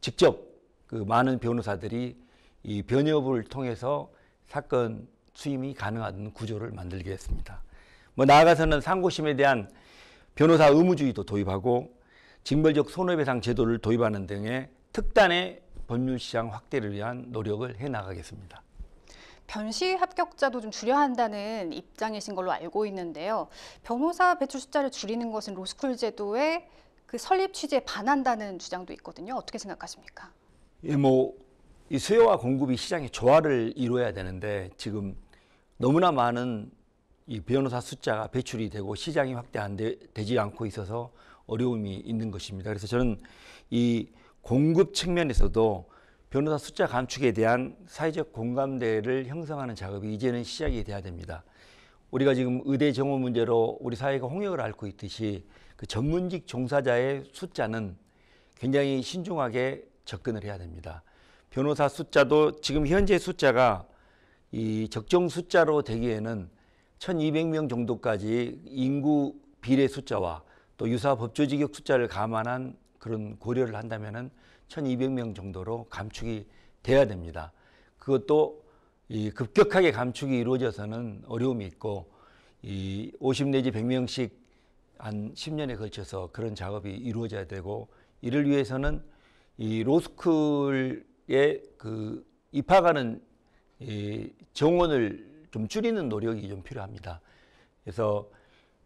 직접 그 많은 변호사들이 이 변협을 통해서 사건 수임이 가능한 구조를 만들게 했습니다. 뭐 나아가서는 상고심에 대한 변호사 의무주의도 도입하고 징벌적 손해배상 제도를 도입하는 등의 특단의 법률 시장 확대를 위한 노력을 해나가겠습니다. 변시 합격자도 좀 줄여야 한다는 입장이신 걸로 알고 있는데요. 변호사 배출 숫자를 줄이는 것은 로스쿨 제도의 그 설립 취지에 반한다는 주장도 있거든요. 어떻게 생각하십니까? 예, 이 수요와 공급이 시장의 조화를 이루어야 되는데 지금 너무나 많은 이 변호사 숫자가 배출이 되고 시장이 되지 않고 있어서 어려움이 있는 것입니다. 그래서 저는 이 공급 측면에서도 변호사 숫자 감축에 대한 사회적 공감대를 형성하는 작업이 이제는 시작이 돼야 됩니다. 우리가 지금 의대 정원 문제로 우리 사회가 홍역을 앓고 있듯이 그 전문직 종사자의 숫자는 굉장히 신중하게 접근을 해야 됩니다. 변호사 숫자도 지금 현재 숫자가 이 적정 숫자로 되기에는 1200명 정도까지 인구 비례 숫자와 또 유사 법조직역 숫자를 감안한 그런 고려를 한다면은 1200명 정도로 감축이 돼야 됩니다. 그것도 이 급격하게 감축이 이루어져서는 어려움이 있고 이 50 내지 100명씩 한 10년에 걸쳐서 그런 작업이 이루어져야 되고 이를 위해서는 이 로스쿨에 그 입학하는 이 정원을 좀 줄이는 노력이 좀 필요합니다. 그래서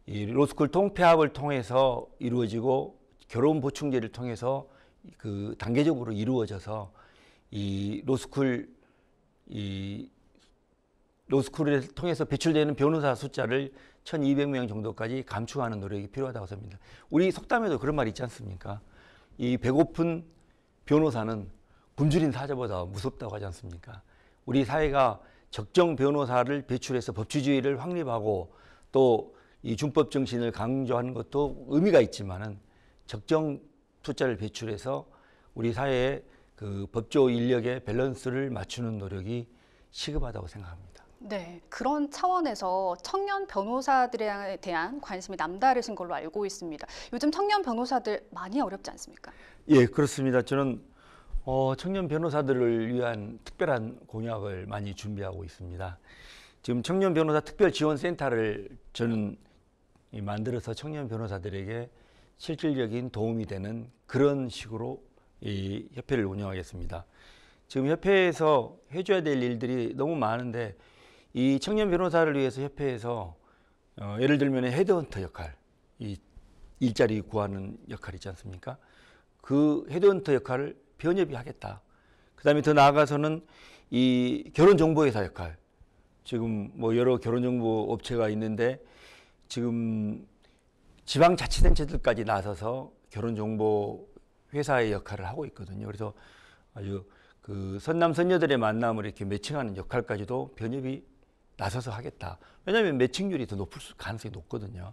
이 로스쿨 통폐합을 통해서 이루어지고 결혼 보충제를 통해서 그 단계적으로 이루어져서 이 로스쿨을 통해서 배출되는 변호사 숫자를 1200명 정도까지 감축하는 노력이 필요하다고 생각합니다. 우리 속담에도 그런 말 있지 않습니까? 이 배고픈 변호사는 굶주린 사자보다 무섭다고 하지 않습니까? 우리 사회가 적정 변호사를 배출해서 법치주의를 확립하고 또 이 준법 정신을 강조하는 것도 의미가 있지만은 적정 숫자를 배출해서 우리 사회의 그 법조 인력의 밸런스를 맞추는 노력이 시급하다고 생각합니다. 네, 그런 차원에서 청년 변호사들에 대한 관심이 남다르신 걸로 알고 있습니다. 요즘 청년 변호사들 많이 어렵지 않습니까? 예, 그렇습니다. 저는 청년 변호사들을 위한 특별한 공약을 많이 준비하고 있습니다. 지금 청년 변호사 특별 지원센터를 저는 만들어서 청년 변호사들에게 실질적인 도움이 되는 그런 식으로 이 협회를 운영하겠습니다. 지금 협회에서 해줘야 될 일들이 너무 많은데 이 청년 변호사를 위해서 협회에서 예를 들면 헤드헌터 역할, 이 일자리 구하는 역할 있지 않습니까? 그 헤드헌터 역할을 변협이 하겠다. 그 다음에 더 나아가서는 이 결혼정보회사 역할, 지금 뭐 여러 결혼정보 업체가 있는데 지금 지방자치단체들까지 나서서 결혼정보 회사의 역할을 하고 있거든요. 그래서 아주 그 선남 선녀들의 만남을 이렇게 매칭하는 역할까지도 변협이 나서서 하겠다. 왜냐하면 매칭률이 더 높을 가능성이 높거든요.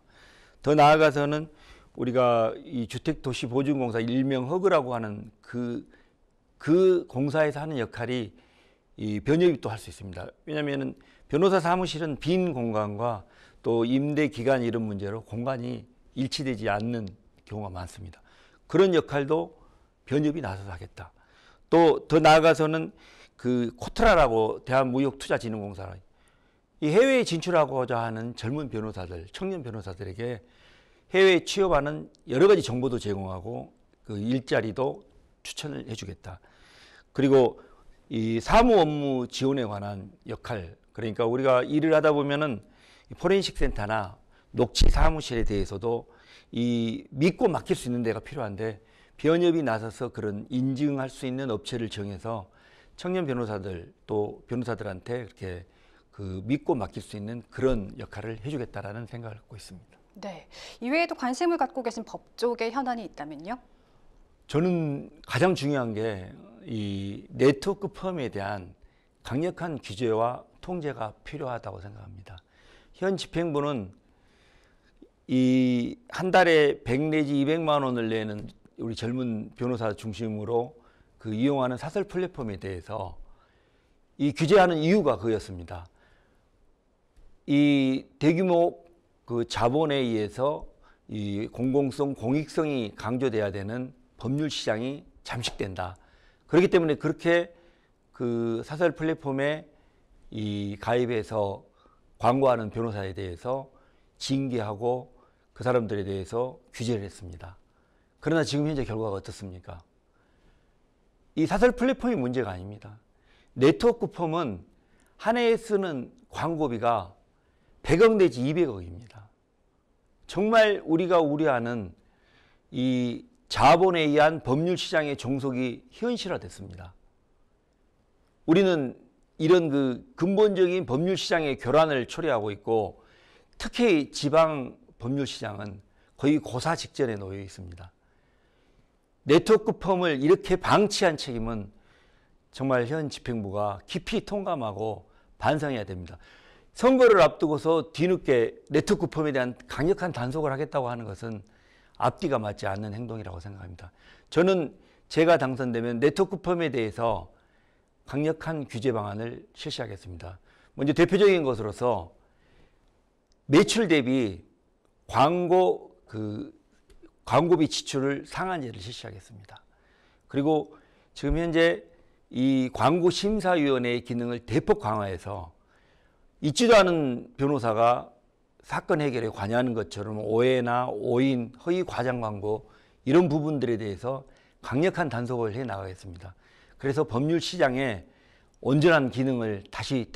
더 나아가서는 우리가 이 주택도시보증공사 일명 허그라고 하는 그 공사에서 하는 역할이 이 변협이 또 할 수 있습니다. 왜냐하면 변호사 사무실은 빈 공간과 또 임대 기간 이런 문제로 공간이 일치되지 않는 경우가 많습니다. 그런 역할도 변협이 나서서 하겠다. 또 더 나아가서는 그 코트라라고 대한무역투자진흥공사, 이 해외에 진출하고자 하는 젊은 변호사들, 청년 변호사들에게 해외에 취업하는 여러 가지 정보도 제공하고 그 일자리도 추천을 해주겠다. 그리고 이 사무 업무 지원에 관한 역할, 그러니까 우리가 일을 하다 보면은 포렌식 센터나 녹취 사무실에 대해서도 이 믿고 맡길 수 있는 데가 필요한데 변협이 나서서 그런 인증할 수 있는 업체를 정해서 청년 변호사들 또 변호사들한테 이렇게 그 믿고 맡길 수 있는 그런 역할을 해주겠다라는 생각을 갖고 있습니다. 네, 이외에도 관심을 갖고 계신 법조계 현안이 있다면요? 저는 가장 중요한 게 이 네트워크 펌에 대한 강력한 규제와 통제가 필요하다고 생각합니다. 현 집행부는 이 한 달에 100 내지 200만 원을 내는 우리 젊은 변호사 중심으로 그 이용하는 사설 플랫폼에 대해서 이 규제하는 이유가 그였습니다. 이 대규모 그 자본에 의해서 이 공공성, 공익성이 강조돼야 되는 법률 시장이 잠식된다. 그렇기 때문에 그렇게 그 사설 플랫폼에 이 가입해서 광고하는 변호사에 대해서 징계하고 그 사람들에 대해서 규제를 했습니다. 그러나 지금 현재 결과가 어떻습니까? 이 사설 플랫폼이 문제가 아닙니다. 네트워크 펌은 한 해에 쓰는 광고비가 100억 내지 200억입니다. 정말 우리가 우려하는 이 자본에 의한 법률 시장의 종속이 현실화됐습니다. 우리는 이런 그 근본적인 법률 시장의 교란을 초래하고 있고, 특히 지방 법률 시장은 거의 고사 직전에 놓여 있습니다. 네트워크 펌을 이렇게 방치한 책임은 정말 현 집행부가 깊이 통감하고 반성해야 됩니다. 선거를 앞두고서 뒤늦게 네트워크 펌에 대한 강력한 단속을 하겠다고 하는 것은 앞뒤가 맞지 않는 행동이라고 생각합니다. 저는 제가 당선되면 네트워크 펌에 대해서 강력한 규제 방안을 실시하겠습니다. 먼저 대표적인 것으로서 매출 대비 광고비 지출을 상한제를 실시하겠습니다. 그리고 지금 현재 이 광고심사위원회의 기능을 대폭 강화해서 있지도 않은 변호사가 사건 해결에 관여하는 것처럼 오해나 오인, 허위 과장 광고 이런 부분들에 대해서 강력한 단속을 해 나가겠습니다. 그래서 법률 시장에 온전한 기능을 다시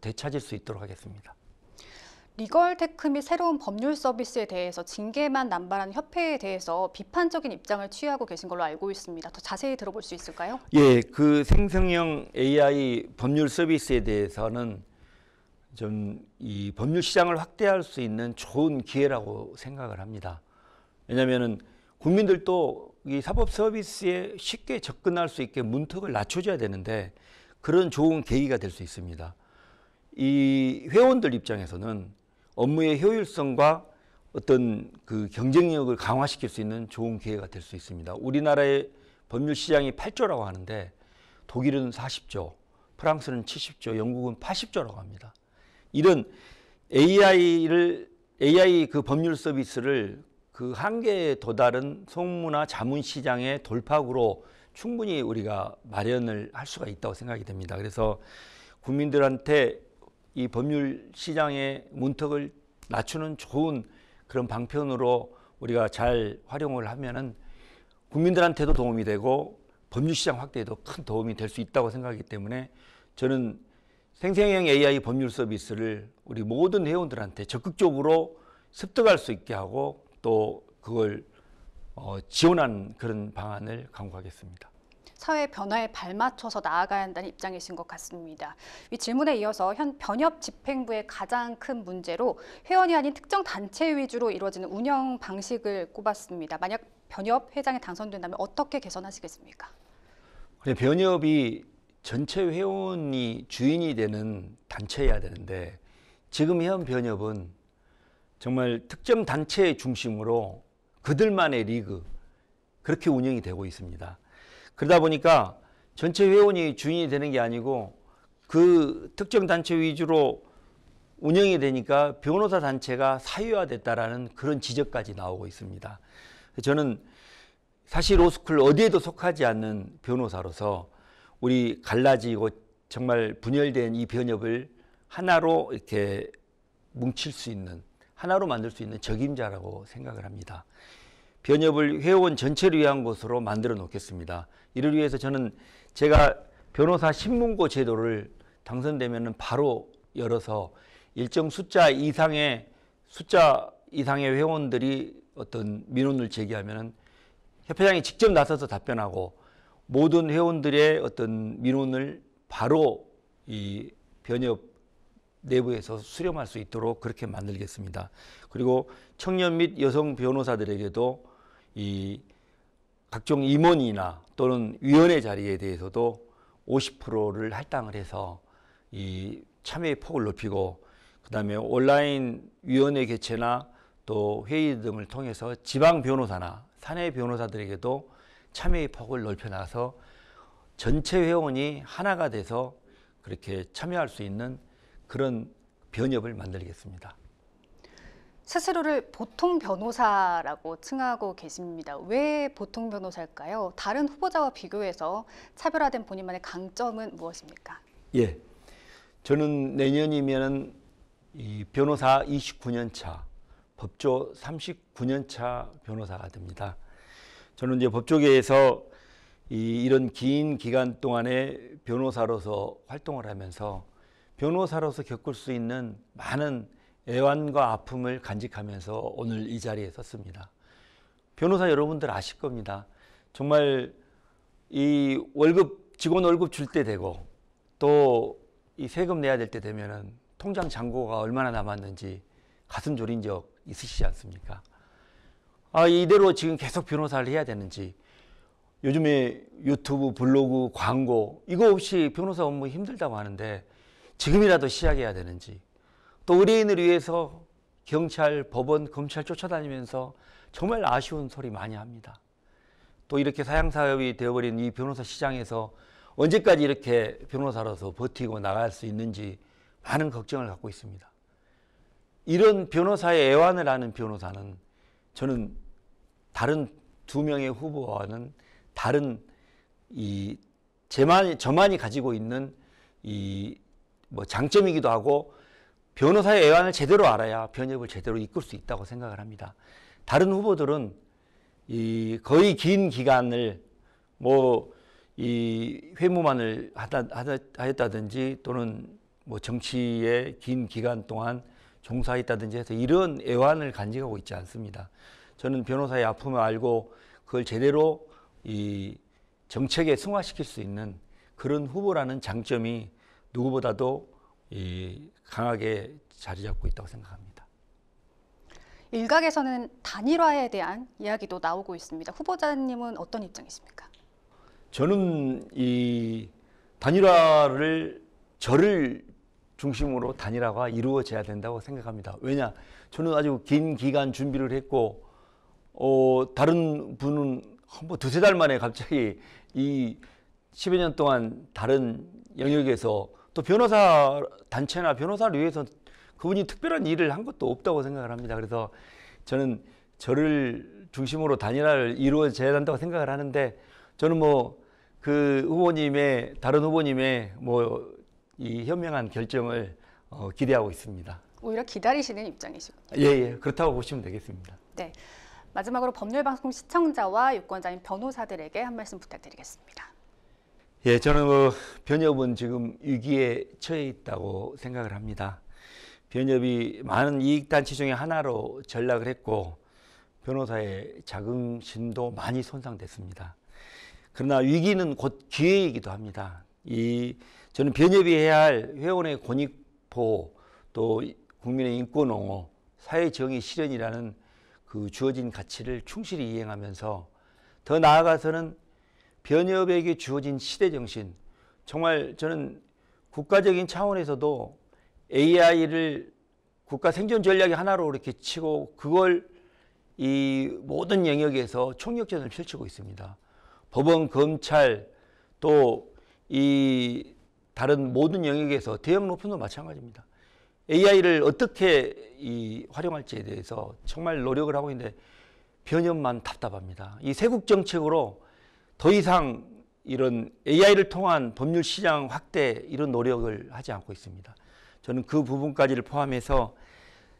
되찾을 수 있도록 하겠습니다. 리걸테크 및 새로운 법률 서비스에 대해서 징계만 남발하는 협회에 대해서 비판적인 입장을 취하고 계신 걸로 알고 있습니다. 더 자세히 들어볼 수 있을까요? 예, 그 생성형 AI 법률 서비스에 대해서는 좀 이 법률 시장을 확대할 수 있는 좋은 기회라고 생각을 합니다. 왜냐하면 국민들도 이 사법 서비스에 쉽게 접근할 수 있게 문턱을 낮춰줘야 되는데 그런 좋은 계기가 될 수 있습니다. 이 회원들 입장에서는 업무의 효율성과 어떤 그 경쟁력을 강화시킬 수 있는 좋은 기회가 될 수 있습니다. 우리나라의 법률 시장이 8조라고 하는데 독일은 40조, 프랑스는 70조, 영국은 80조라고 합니다. 이런 AI 그 법률 서비스를 그 한계에 도달한 송무나 자문 시장의 돌파구로 충분히 우리가 마련을 할 수가 있다고 생각이 됩니다. 그래서 국민들한테 이 법률 시장의 문턱을 낮추는 좋은 그런 방편으로 우리가 잘 활용을 하면은 국민들한테도 도움이 되고 법률 시장 확대에도 큰 도움이 될 수 있다고 생각하기 때문에 저는 생성형 AI 법률 서비스를 우리 모든 회원들한테 적극적으로 습득할 수 있게 하고 또 그걸 지원하는 그런 방안을 강구하겠습니다. 사회 변화에 발맞춰서 나아가야 한다는 입장이신 것 같습니다. 이 질문에 이어서 현 변협 집행부의 가장 큰 문제로 회원이 아닌 특정 단체 위주로 이루어지는 운영 방식을 꼽았습니다. 만약 변협 회장이 당선된다면 어떻게 개선하시겠습니까? 변협이 전체 회원이 주인이 되는 단체여야 되는데 지금 현 변협은 정말 특정 단체 중심으로 그들만의 리그 그렇게 운영이 되고 있습니다. 그러다 보니까 전체 회원이 주인이 되는 게 아니고 그 특정 단체 위주로 운영이 되니까 변호사 단체가 사유화됐다라는 그런 지적까지 나오고 있습니다. 저는 사실 로스쿨 어디에도 속하지 않는 변호사로서 우리 갈라지고 정말 분열된 이 변협을 하나로 이렇게 뭉칠 수 있는, 하나로 만들 수 있는 적임자라고 생각을 합니다. 변협을 회원 전체를 위한 것으로 만들어 놓겠습니다. 이를 위해서 저는 제가 변호사 신문고 제도를 당선되면 바로 열어서 일정 숫자 이상의 회원들이 어떤 민원을 제기하면 협회장이 직접 나서서 답변하고 모든 회원들의 어떤 민원을 바로 이 변협 내부에서 수렴할 수 있도록 그렇게 만들겠습니다. 그리고 청년 및 여성 변호사들에게도 이 각종 임원이나 또는 위원회 자리에 대해서도 50%를 할당을 해서 이 참여의 폭을 높이고 그다음에 온라인 위원회 개최나 또 회의 등을 통해서 지방 변호사나 사내 변호사들에게도 참여의 폭을 넓혀놔서 전체 회원이 하나가 돼서 그렇게 참여할 수 있는 그런 변협을 만들겠습니다. 스스로를 보통 변호사라고 칭하고 계십니다. 왜 보통 변호사일까요? 다른 후보자와 비교해서 차별화된 본인만의 강점은 무엇입니까? 예, 저는 내년이면 이 변호사 29년 차, 법조 39년 차 변호사가 됩니다. 저는 이제 법조계에서 이런 긴 기간 동안에 변호사로서 활동을 하면서 변호사로서 겪을 수 있는 많은 애환과 아픔을 간직하면서 오늘 이 자리에 섰습니다. 변호사 여러분들 아실 겁니다. 정말 이 직원 월급 줄 때 되고 또 이 세금 내야 될 때 되면은 통장 잔고가 얼마나 남았는지 가슴 졸인 적 있으시지 않습니까? 이대로 지금 계속 변호사를 해야 되는지, 요즘에 유튜브, 블로그, 광고 이거 없이 변호사 업무 힘들다고 하는데 지금이라도 시작해야 되는지, 또 의뢰인을 위해서 경찰, 법원, 검찰 쫓아다니면서 정말 아쉬운 소리 많이 합니다. 또 이렇게 사양사업이 되어버린 이 변호사 시장에서 언제까지 이렇게 변호사로서 버티고 나갈 수 있는지 많은 걱정을 갖고 있습니다. 이런 변호사의 애환을 아는 변호사는 저는 다른 2명의 후보와는 다른 저만이 가지고 있는 장점이기도 하고, 변호사의 애환을 제대로 알아야 변협을 제대로 이끌 수 있다고 생각을 합니다. 다른 후보들은 거의 긴 기간을 회무만을 하였다든지 또는 정치에 긴 기간 동안 종사했다든지 해서 이런 애환을 간직하고 있지 않습니다. 저는 변호사의 아픔을 알고 그걸 제대로 정책에 승화시킬 수 있는 그런 후보라는 장점이 누구보다도 강하게 자리 잡고 있다고 생각합니다. 일각에서는 단일화에 대한 이야기도 나오고 있습니다. 후보자님은 어떤 입장이십니까? 저는 이 단일화를 저를 중심으로 단일화가 이루어져야 된다고 생각합니다. 왜냐? 저는 아주 긴 기간 준비를 했고 다른 분은 두세 달 만에 갑자기 이 10여 년 동안 다른 영역에서 또 변호사 단체나 변호사를 위해서 그분이 특별한 일을 한 것도 없다고 생각을 합니다. 그래서 저는 저를 중심으로 단일화를 이루어져야 한다고 생각을 하는데, 저는 다른 후보님의 이 현명한 결정을 기대하고 있습니다. 오히려 기다리시는 입장이시군요. 예, 그렇다고 보시면 되겠습니다. 네. 마지막으로 법률방송 시청자와 유권자인 변호사들에게 한 말씀 부탁드리겠습니다. 예, 저는 변협은 지금 위기에 처해 있다고 생각을 합니다. 변협이 많은 이익단체 중에 하나로 전락을 했고 변호사의 자긍심도 많이 손상됐습니다. 그러나 위기는 곧 기회이기도 합니다. 저는 변협이 해야 할 회원의 권익보호, 또 국민의 인권 옹호, 사회 정의 실현이라는 그 주어진 가치를 충실히 이행하면서 더 나아가서는 변협에게 주어진 시대정신, 정말 저는 국가적인 차원에서도 AI를 국가 생존 전략의 하나로 이렇게 치고 그걸 이 모든 영역에서 총력전을 펼치고 있습니다. 법원, 검찰, 또 이 다른 모든 영역에서 대형 로펌도 마찬가지입니다. AI를 어떻게 활용할지에 대해서 정말 노력을 하고 있는데 변협만 답답합니다. 이 세국 정책으로 더 이상 이런 AI를 통한 법률 시장 확대 이런 노력을 하지 않고 있습니다. 저는 그 부분까지를 포함해서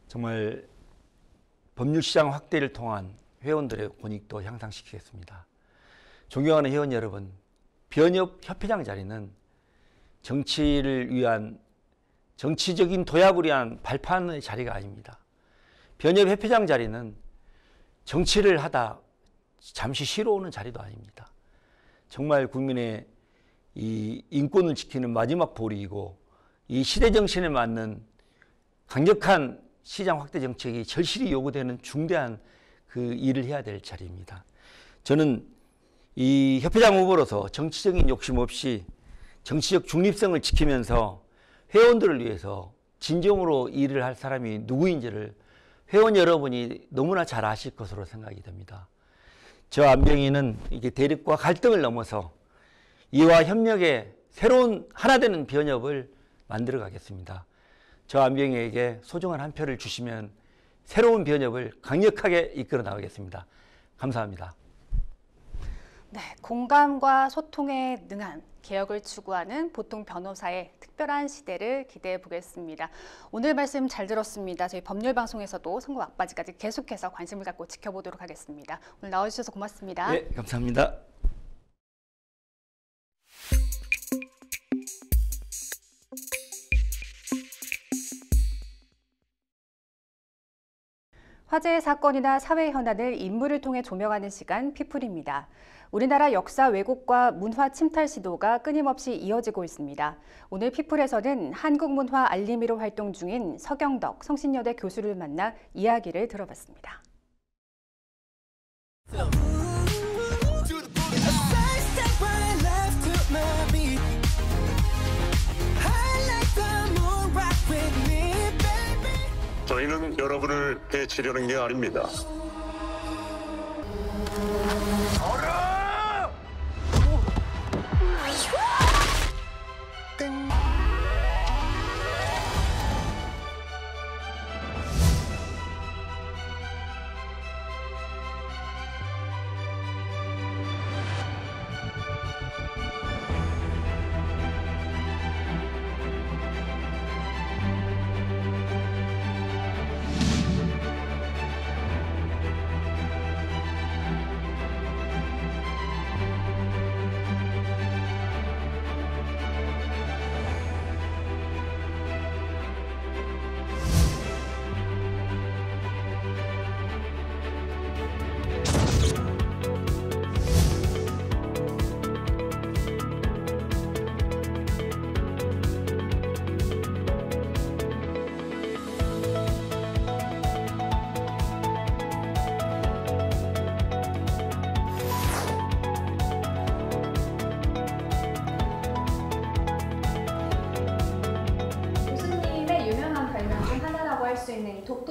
정말 법률 시장 확대를 통한 회원들의 권익도 향상시키겠습니다. 존경하는 회원 여러분, 변협 협회장 자리는 정치를 위한 정치적인 도약을 위한 발판의 자리가 아닙니다. 변협 협회장 자리는 정치를 하다 잠시 쉬러 오는 자리도 아닙니다. 정말 국민의 이 인권을 지키는 마지막 보리이고 이 시대 정신에 맞는 강력한 시장 확대 정책이 절실히 요구되는 중대한 그 일을 해야 될 자리입니다. 저는 이 협회장 후보로서 정치적인 욕심 없이 정치적 중립성을 지키면서 회원들을 위해서 진정으로 일을 할 사람이 누구인지를 회원 여러분이 너무나 잘 아실 것으로 생각이 됩니다. 저 안병희는 이게 대립과 갈등을 넘어서 이와 협력의 새로운 하나 되는 변협을 만들어 가겠습니다. 저 안병희에게 소중한 한 표를 주시면 새로운 변협을 강력하게 이끌어 나가겠습니다. 감사합니다. 네, 공감과 소통에 능한 개혁을 추구하는 보통 변호사의 특별한 시대를 기대해 보겠습니다. 오늘 말씀 잘 들었습니다. 저희 법률방송에서도 선거 막바지까지 계속해서 관심을 갖고 지켜보도록 하겠습니다. 오늘 나와주셔서 고맙습니다. 네, 감사합니다. 화제의 사건이나 사회 현안을 인물을 통해 조명하는 시간 피플입니다. 우리나라 역사 왜곡과 문화 침탈 시도가 끊임없이 이어지고 있습니다. 오늘 피플에서는 한국문화 알림이로 활동 중인 서경덕 성신여대 교수를 만나 이야기를 들어봤습니다. 저희는 여러분을 해치려는 게 아닙니다.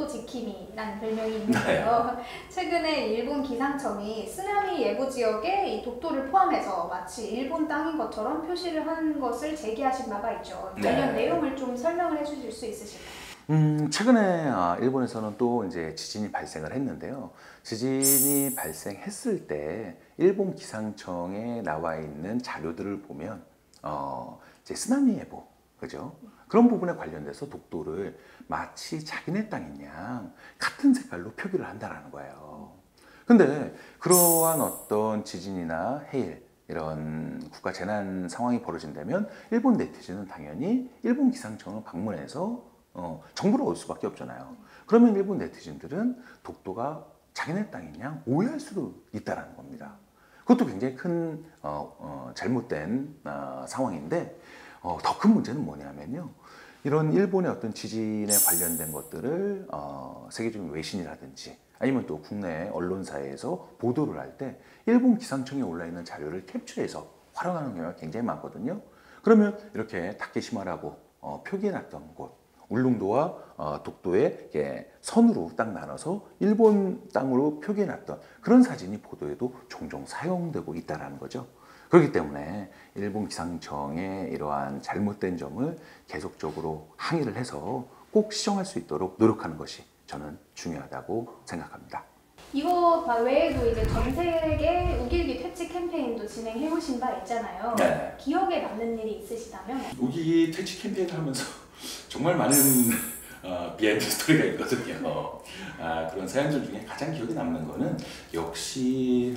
지킴이라는 별명이 있는데요. 최근에 일본 기상청이 쓰나미 예보 지역에 이 독도를 포함해서 마치 일본 땅인 것처럼 표시를 한 것을 제기하신 바가 있죠. 관련 내용을 좀 설명을 해주실 수 있으실까요? 최근에 일본에서는 또 이제 지진이 발생을 했는데요. 지진이 발생했을 때 일본 기상청에 나와 있는 자료들을 보면 이제 쓰나미 예보, 그죠? 그런 부분에 관련돼서 독도를 마치 자기네 땅인 양 같은 색깔로 표기를 한다는 거예요. 근데 그러한 어떤 지진이나 해일, 이런 국가 재난 상황이 벌어진다면 일본 네티즌은 당연히 일본 기상청을 방문해서 정보를 얻을 수밖에 없잖아요. 그러면 일본 네티즌들은 독도가 자기네 땅인 양 오해할 수도 있다는 겁니다. 그것도 굉장히 큰 잘못된 상황인데 더 큰 문제는 뭐냐면요. 이런 일본의 어떤 지진에 관련된 것들을 세계적인 외신이라든지 아니면 또 국내 언론사에서 보도를 할 때 일본 기상청에 올라있는 자료를 캡처해서 활용하는 경우가 굉장히 많거든요. 그러면 이렇게 다케시마라고 표기해놨던 곳, 울릉도와 독도에 선으로 딱 나눠서 일본 땅으로 표기해놨던 그런 사진이 보도에도 종종 사용되고 있다는 거죠. 그렇기 때문에 일본 기상청의 이러한 잘못된 점을 계속적으로 항의를 해서 꼭 시정할 수 있도록 노력하는 것이 저는 중요하다고 생각합니다. 이거 외에도 이제 전 세계 우길기 퇴치 캠페인도 진행해 보신 바 있잖아요. 네. 기억에 남는 일이 있으시다면? 우길기 퇴치 캠페인을 하면서 정말 많은 비하인드 스토리가 있거든요. 그런 사연들 중에 가장 기억에 남는 거는 역시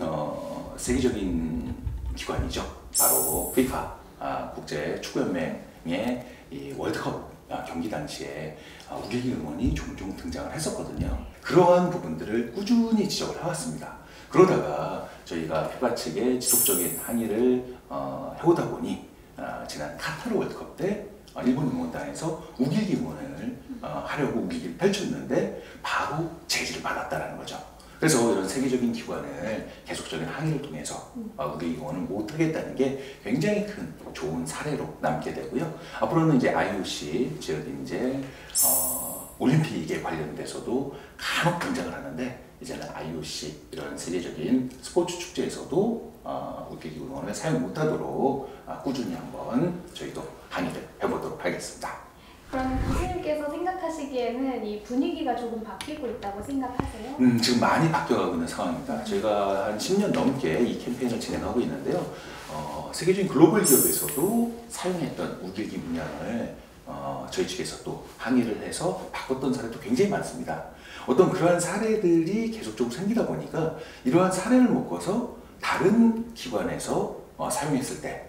세계적인 기관이죠. 바로 FIFA 국제 축구연맹의 이 월드컵 경기 당시에 우길기 응원이 종종 등장을 했었거든요. 그러한 부분들을 꾸준히 지적을 해왔습니다. 그러다가 저희가 FIFA 측에 지속적인 항의를 해오다 보니 지난 카타르 월드컵 때 일본 응원단에서 우길기 응원을 하려고 우길기를 펼쳤는데 바로 제지를 받았다는 거죠. 그래서 이런 세계적인 기관을 계속적인 항의를 통해서 우길기 응원을 못하겠다는 게 굉장히 큰 좋은 사례로 남게 되고요. 앞으로는 이제 IOC, 즉 이제 올림픽에 관련돼서도 간혹 등장을 하는데 이제는 IOC 이런 세계적인 스포츠 축제에서도 우길기 응원을 사용 못하도록 꾸준히 한번 저희도 항의를 해보도록 하겠습니다. 그럼 교수님께서 생각하시기에는 이 분위기가 조금 바뀌고 있다고 생각하세요? 지금 많이 바뀌어가고 있는 상황입니다. 저희가 한 10년 넘게 이 캠페인을 진행하고 있는데요. 세계적인 글로벌 기업에서도 사용했던 우길기 문양을 저희 측에서 또 항의를 해서 바꿨던 사례도 굉장히 많습니다. 어떤 그러한 사례들이 계속적으로 생기다 보니까 이러한 사례를 묶어서 다른 기관에서 사용했을 때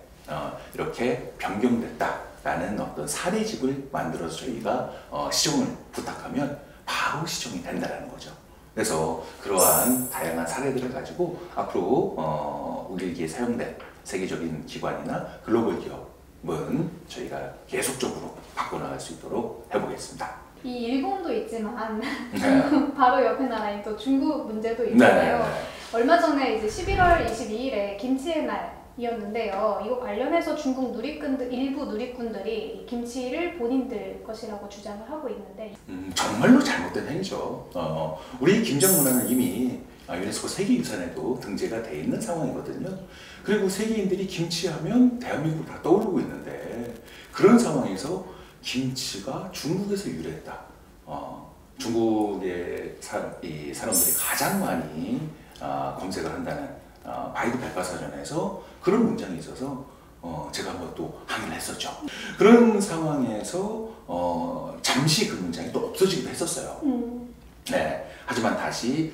이렇게 변경됐다라는 어떤 사례집을 만들어서 저희가 시정을 부탁하면 바로 시정이 된다는 거죠. 그래서 그러한 다양한 사례들을 가지고 앞으로 우길기에 사용된 세계적인 기관이나 글로벌 기업은 저희가 계속적으로 바꿔나갈 수 있도록 해보겠습니다. 이 일본도 있지만 네. 바로 옆에 나라인 또 중국 문제도 있잖아요. 네. 얼마 전에 이제 11월 22일에 김치의 날이었는데요. 이거 관련해서 중국 일부 누리꾼들이 김치를 본인들 것이라고 주장을 하고 있는데 정말로 잘못된 행위죠. 우리 김장 문화는 이미 유네스코 세계유산에도 등재가 돼 있는 상황이거든요. 그리고 세계인들이 김치하면 대한민국을 다 떠오르고 있는데 그런 상황에서 김치가 중국에서 유래했다. 중국의 사람들이 가장 많이 검색을 한다는 바이두 백과사전에서 그런 문장이 있어서 제가 한번 또 항의를 했었죠. 그런 상황에서 잠시 그 문장이 또 없어지기도 했었어요. 네. 하지만 다시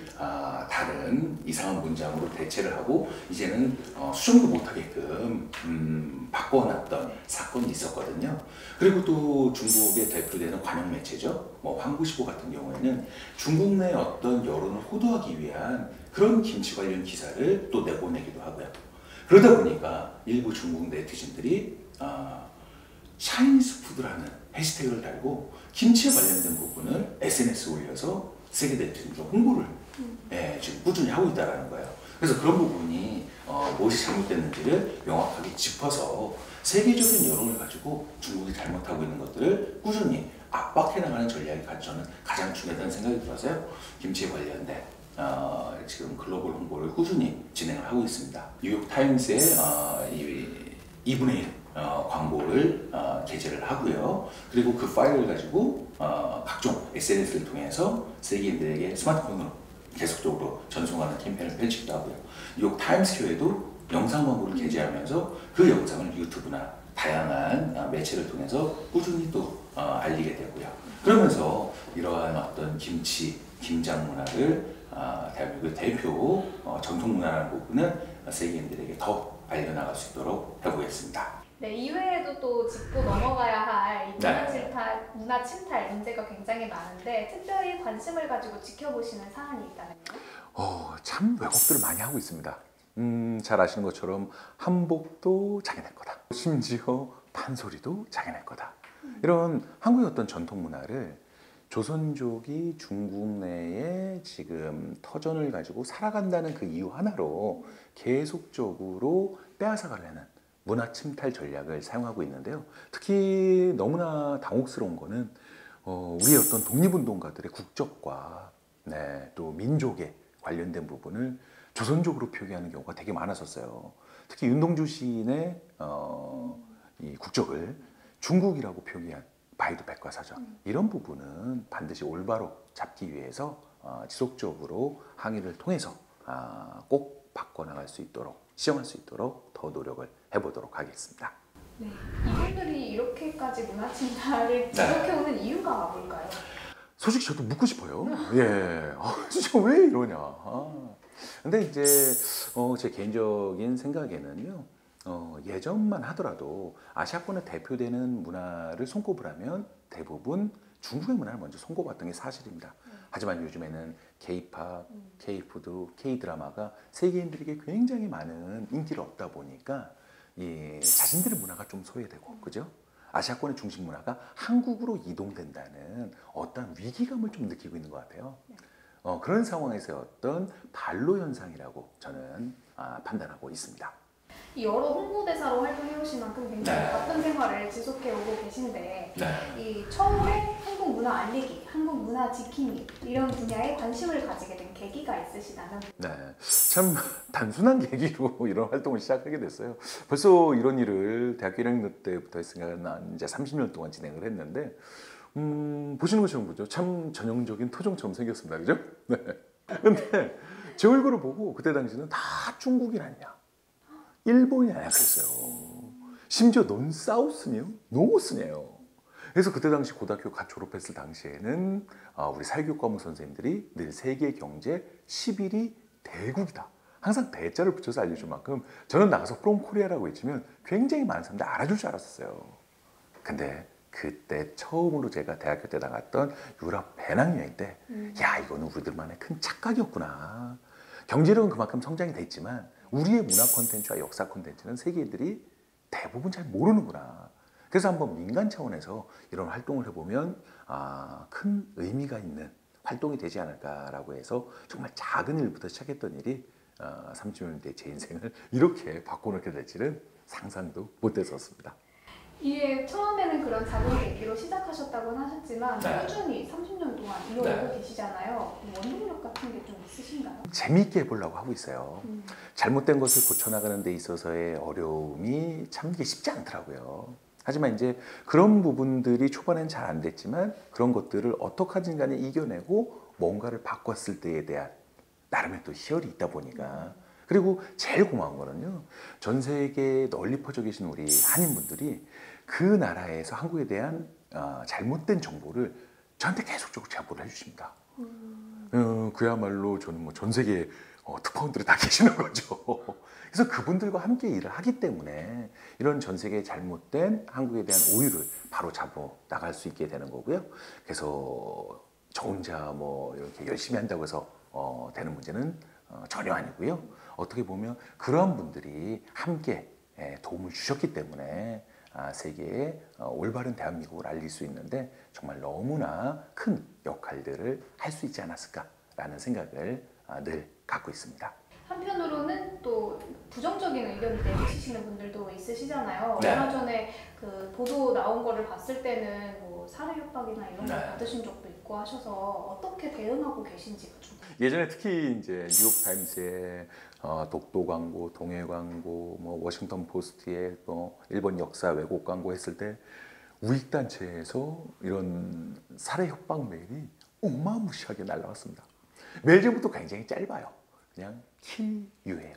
다른 이상한 문장으로 대체를 하고 이제는 수정도 못하게끔 바꿔놨던 사건이 있었거든요. 그리고 또 중국의 대표되는 관영 매체죠. 황구시보 같은 경우에는 중국 내 어떤 여론을 호도하기 위한 그런 김치 관련 기사를 또 내보내기도 하고요. 그러다 보니까 일부 중국 네티즌들이 차이니스 푸드라는 해시태그를 달고 김치에 관련된 부분을 SNS에 올려서 세계 네티즌으로 홍보를 지금 꾸준히 하고 있다는 거예요. 그래서 그런 부분이 무엇이 잘못됐는지를 명확하게 짚어서 세계적인 여론을 가지고 중국이 잘못하고 있는 것들을 꾸준히 압박해 나가는 전략이 저는 가장 중요하다는 생각이 들어서요. 김치에 관련된 지금 글로벌 홍보를 꾸준히 진행을 하고 있습니다. 뉴욕타임스의 2분의 1 광고를 게재를 하고요. 그리고 그 파일을 가지고 각종 SNS를 통해서 세계인들에게 스마트폰으로 계속적으로 전송하는 캠페인을 펼치기도 하고요. 뉴욕 타임스교에도 영상 광고를 게재하면서 그 영상을 유튜브나 다양한 매체를 통해서 꾸준히 또 알리게 되고요. 그러면서 이러한 어떤 김장 문화를 대한민국의 대표 전통 문화라는 부분은 세계인들에게 더 알려나갈 수 있도록 해보겠습니다. 네, 이외에도 또 짚고 넘어가야 할 문화 침탈 문제가 굉장히 많은데 특별히 관심을 가지고 지켜보시는 사안이 있다면요? 참 왜곡들을 많이 하고 있습니다. 잘 아시는 것처럼 한복도 자기네 거다. 심지어 판소리도 자기네 거다. 이런 한국의 어떤 전통 문화를 조선족이 중국 내에 지금 터전을 가지고 살아간다는 그 이유 하나로 계속적으로 빼앗아가려는 문화 침탈 전략을 사용하고 있는데요. 특히 너무나 당혹스러운 거는 우리의 어떤 독립운동가들의 국적과 또 민족에 관련된 부분을 조선족으로 표기하는 경우가 되게 많았었어요. 특히 윤동주 시인의 이 국적을 중국이라고 표기한 바이두 백과사전, 이런 부분은 반드시 올바로 잡기 위해서 지속적으로 항의를 통해서 꼭 바꿔나갈 수 있도록, 시정할 수 있도록 더 노력을 해보도록 하겠습니다. 네, 이분들이 이렇게까지 문화 침탈을 지속해오는 이유가 뭘까요? 솔직히 저도 묻고 싶어요. 진짜 왜 이러냐. 근데 이제 제 개인적인 생각에는요, 예전만 하더라도 아시아권에 대표되는 문화를 손꼽을 하면 대부분 중국의 문화를 먼저 손꼽았던 게 사실입니다. 하지만 요즘에는 K-팝, K-푸드, K-드라마가 세계인들에게 굉장히 많은 인기를 얻다 보니까 자신들의 문화가 좀 소외되고, 그죠? 아시아권의 중심 문화가 한국으로 이동된다는 어떤 위기감을 좀 느끼고 있는 것 같아요. 그런 상황에서 어떤 반로 현상이라고 저는 판단하고 있습니다. 이 여러 홍보대사로 활동해오신 만큼 굉장히 네. 바쁜 생활을 지속해오고 계신데 네. 이 처음에 한국 문화 알리기, 한국 문화 지키기 이런 분야에 관심을 가지게 된 계기가 있으시다면? 네, 참 단순한 계기로 이런 활동을 시작하게 됐어요. 벌써 이런 일을 대학교 1학년 때부터 했으니까 이제 30년 동안 진행을 했는데 보시는 것처럼 보죠. 참 전형적인 토종처럼 생겼습니다. 그죠? 네. 근데 제 얼굴을 보고 그때 당시는 다 중국인 아니냐, 일본이 아니야 그랬어요. 심지어 넌 사우스니요? 노스네요. 그래서 그때 당시 고등학교 갓 졸업했을 당시에는 우리 사회교과목 선생님들이 늘 세계 경제 11위 대국이다. 항상 대자를 붙여서 알려줄 만큼 저는 나가서 from 코리아라고 외치면 굉장히 많은 사람들이 알아줄 줄 알았었어요. 근데 그때 처음으로 제가 대학교 때 나갔던 유럽 배낭여행 때 야, 이거는 우리들만의 큰 착각이었구나. 경제력은 그만큼 성장이 됐지만 우리의 문화 콘텐츠와 역사 콘텐츠는 세계인들이 대부분 잘 모르는구나. 그래서 한번 민간 차원에서 이런 활동을 해보면 큰 의미가 있는 활동이 되지 않을까라고 해서 정말 작은 일부터 시작했던 일이 30년대 제 인생을 이렇게 바꿔놓게 될지는 상상도 못했었습니다. 이게 처음에는 그런 작은 계기로 시작하셨다고는 하셨지만 네. 꾸준히 30년 동안 이어오고 계시잖아요. 원동력 같은 게 좀 있으신가요? 재미있게 해보려고 하고 있어요. 잘못된 것을 고쳐나가는 데 있어서의 어려움이 참 이게 쉽지 않더라고요. 하지만 이제 그런 부분들이 초반엔 잘 안 됐지만 그런 것들을 어떻게든 간에 이겨내고 뭔가를 바꿨을 때에 대한 나름의 또 희열이 있다 보니까, 그리고 제일 고마운 거는요, 전 세계에 널리 퍼져 계신 우리 한인분들이 그 나라에서 한국에 대한 잘못된 정보를 저한테 계속적으로 제보를 해주십니다. 그야말로 저는 뭐 전 세계 특파원들이 다 계시는 거죠. 그래서 그분들과 함께 일을 하기 때문에 이런 전 세계의 잘못된 한국에 대한 오류를 바로 잡아 나갈 수 있게 되는 거고요. 그래서 저 혼자 뭐 이렇게 열심히 한다고 해서 되는 문제는 전혀 아니고요. 어떻게 보면 그런 분들이 함께 도움을 주셨기 때문에 세계에 올바른 대한민국을 알릴 수 있는데 정말 너무나 큰 역할들을 할 수 있지 않았을까라는 생각을 늘 갖고 있습니다. 한편으로는 또 부정적인 의견을 내비치시는 분들도 있으시잖아요. 네. 얼마 전에 그 보도 나온 거를 봤을 때는 뭐 살해 협박이나 이런 걸 네. 받으신 적도 있고 하셔서 어떻게 대응하고 계신지가 좀. 예전에 특히 이제 뉴욕 타임스에 독도 광고, 동해 광고, 뭐 워싱턴 포스트에 또 일본 역사 왜곡 광고 했을 때 우익 단체에서 이런 살해 협박 메일이 어마무시하게 날라왔습니다. 메일 제목도 굉장히 짧아요. 그냥 kill you예요.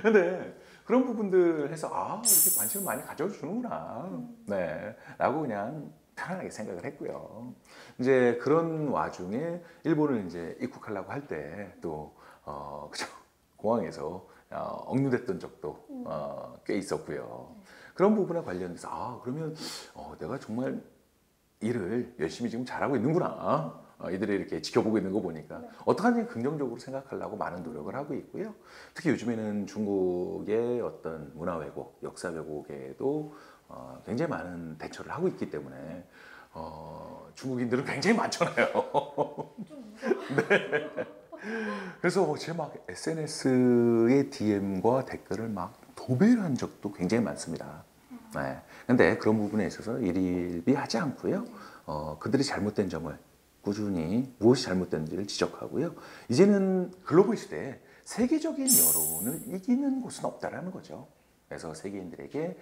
근데 그런 부분들 해서 이렇게 관심을 많이 가져주는구나, 네, 라고 그냥 편안하게 생각을 했고요. 이제 그런 와중에 일본을 이제 입국하려고 할 때 또 그죠, 공항에서 억류됐던 적도 꽤 있었고요. 그런 부분에 관련돼서 그러면 내가 정말 일을 열심히 지금 잘하고 있는구나. 이들이 이렇게 지켜보고 있는 거 보니까 어떻게 하면 긍정적으로 생각하려고 많은 노력을 하고 있고요. 특히 요즘에는 중국의 어떤 문화 왜곡, 역사 왜곡에도 굉장히 많은 대처를 하고 있기 때문에 중국인들은 굉장히 많잖아요. 네. 그래서 제 막 SNS의 DM과 댓글을 막 도배를 한 적도 굉장히 많습니다. 네. 근데 그런 부분에 있어서 일일비하지 않고요. 그들이 잘못된 점을 꾸준히 무엇이 잘못된지를 지적하고요. 이제는 글로벌 시대에 세계적인 여론을 이기는 곳은 없다라는 거죠. 그래서 세계인들에게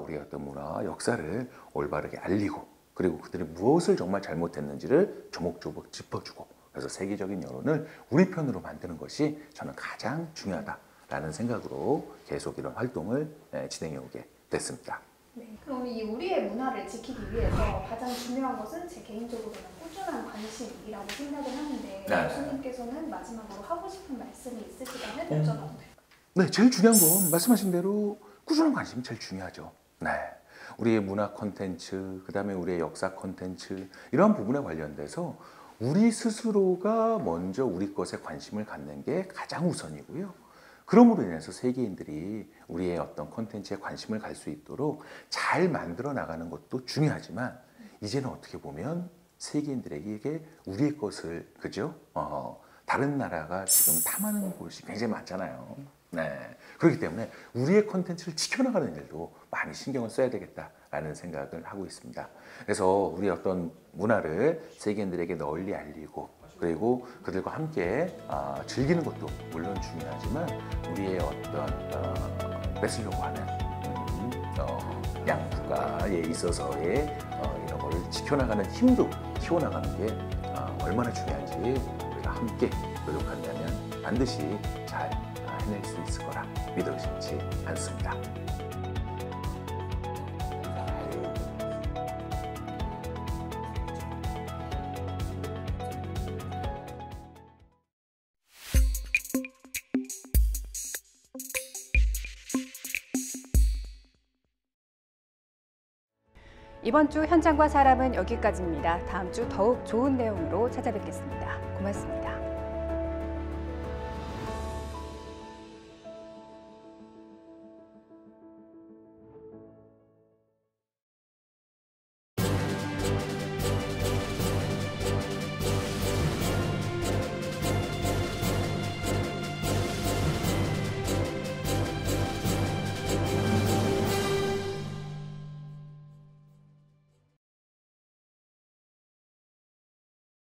우리의 어떤 문화와 역사를 올바르게 알리고, 그리고 그들이 무엇을 정말 잘못했는지를 조목조목 짚어주고, 그래서 세계적인 여론을 우리 편으로 만드는 것이 저는 가장 중요하다라는 생각으로 계속 이런 활동을 진행해 오게 됐습니다. 네. 그럼 이 우리의 문화를 지키기 위해서 가장 중요한 것은 제 개인적으로는 꾸준한 관심이라고 생각을 하는데 교수님께서는 마지막으로 하고 싶은 말씀이 있으시다면 여쭤봐도 될까요? 네, 제일 중요한 건 말씀하신 대로 꾸준한 관심이 제일 중요하죠. 네, 우리의 문화 콘텐츠, 그 다음에 우리의 역사 콘텐츠, 이러한 부분에 관련돼서 우리 스스로가 먼저 우리 것에 관심을 갖는 게 가장 우선이고요. 그럼으로 인해서 세계인들이 우리의 어떤 콘텐츠에 관심을 갈 수 있도록 잘 만들어 나가는 것도 중요하지만, 이제는 어떻게 보면 세계인들에게 우리의 것을, 그죠? 다른 나라가 지금 탐하는 곳이 굉장히 많잖아요. 네. 그렇기 때문에 우리의 콘텐츠를 지켜나가는 일도 많이 신경을 써야 되겠다라는 생각을 하고 있습니다. 그래서 우리 어떤 문화를 세계인들에게 널리 알리고 그리고 그들과 함께 즐기는 것도 물론 중요하지만 우리의 어떤 뺏으려고 하는 양국가에 있어서의 이런 걸 지켜나가는 힘도 키워나가는 게 얼마나 중요한지 우리가 함께 노력한다면 반드시 잘 해낼 수 있을 거라 믿어 의심치 않습니다. 이번 주 현장과 사람은 여기까지입니다. 다음 주 더욱 좋은 내용으로 찾아뵙겠습니다. 고맙습니다.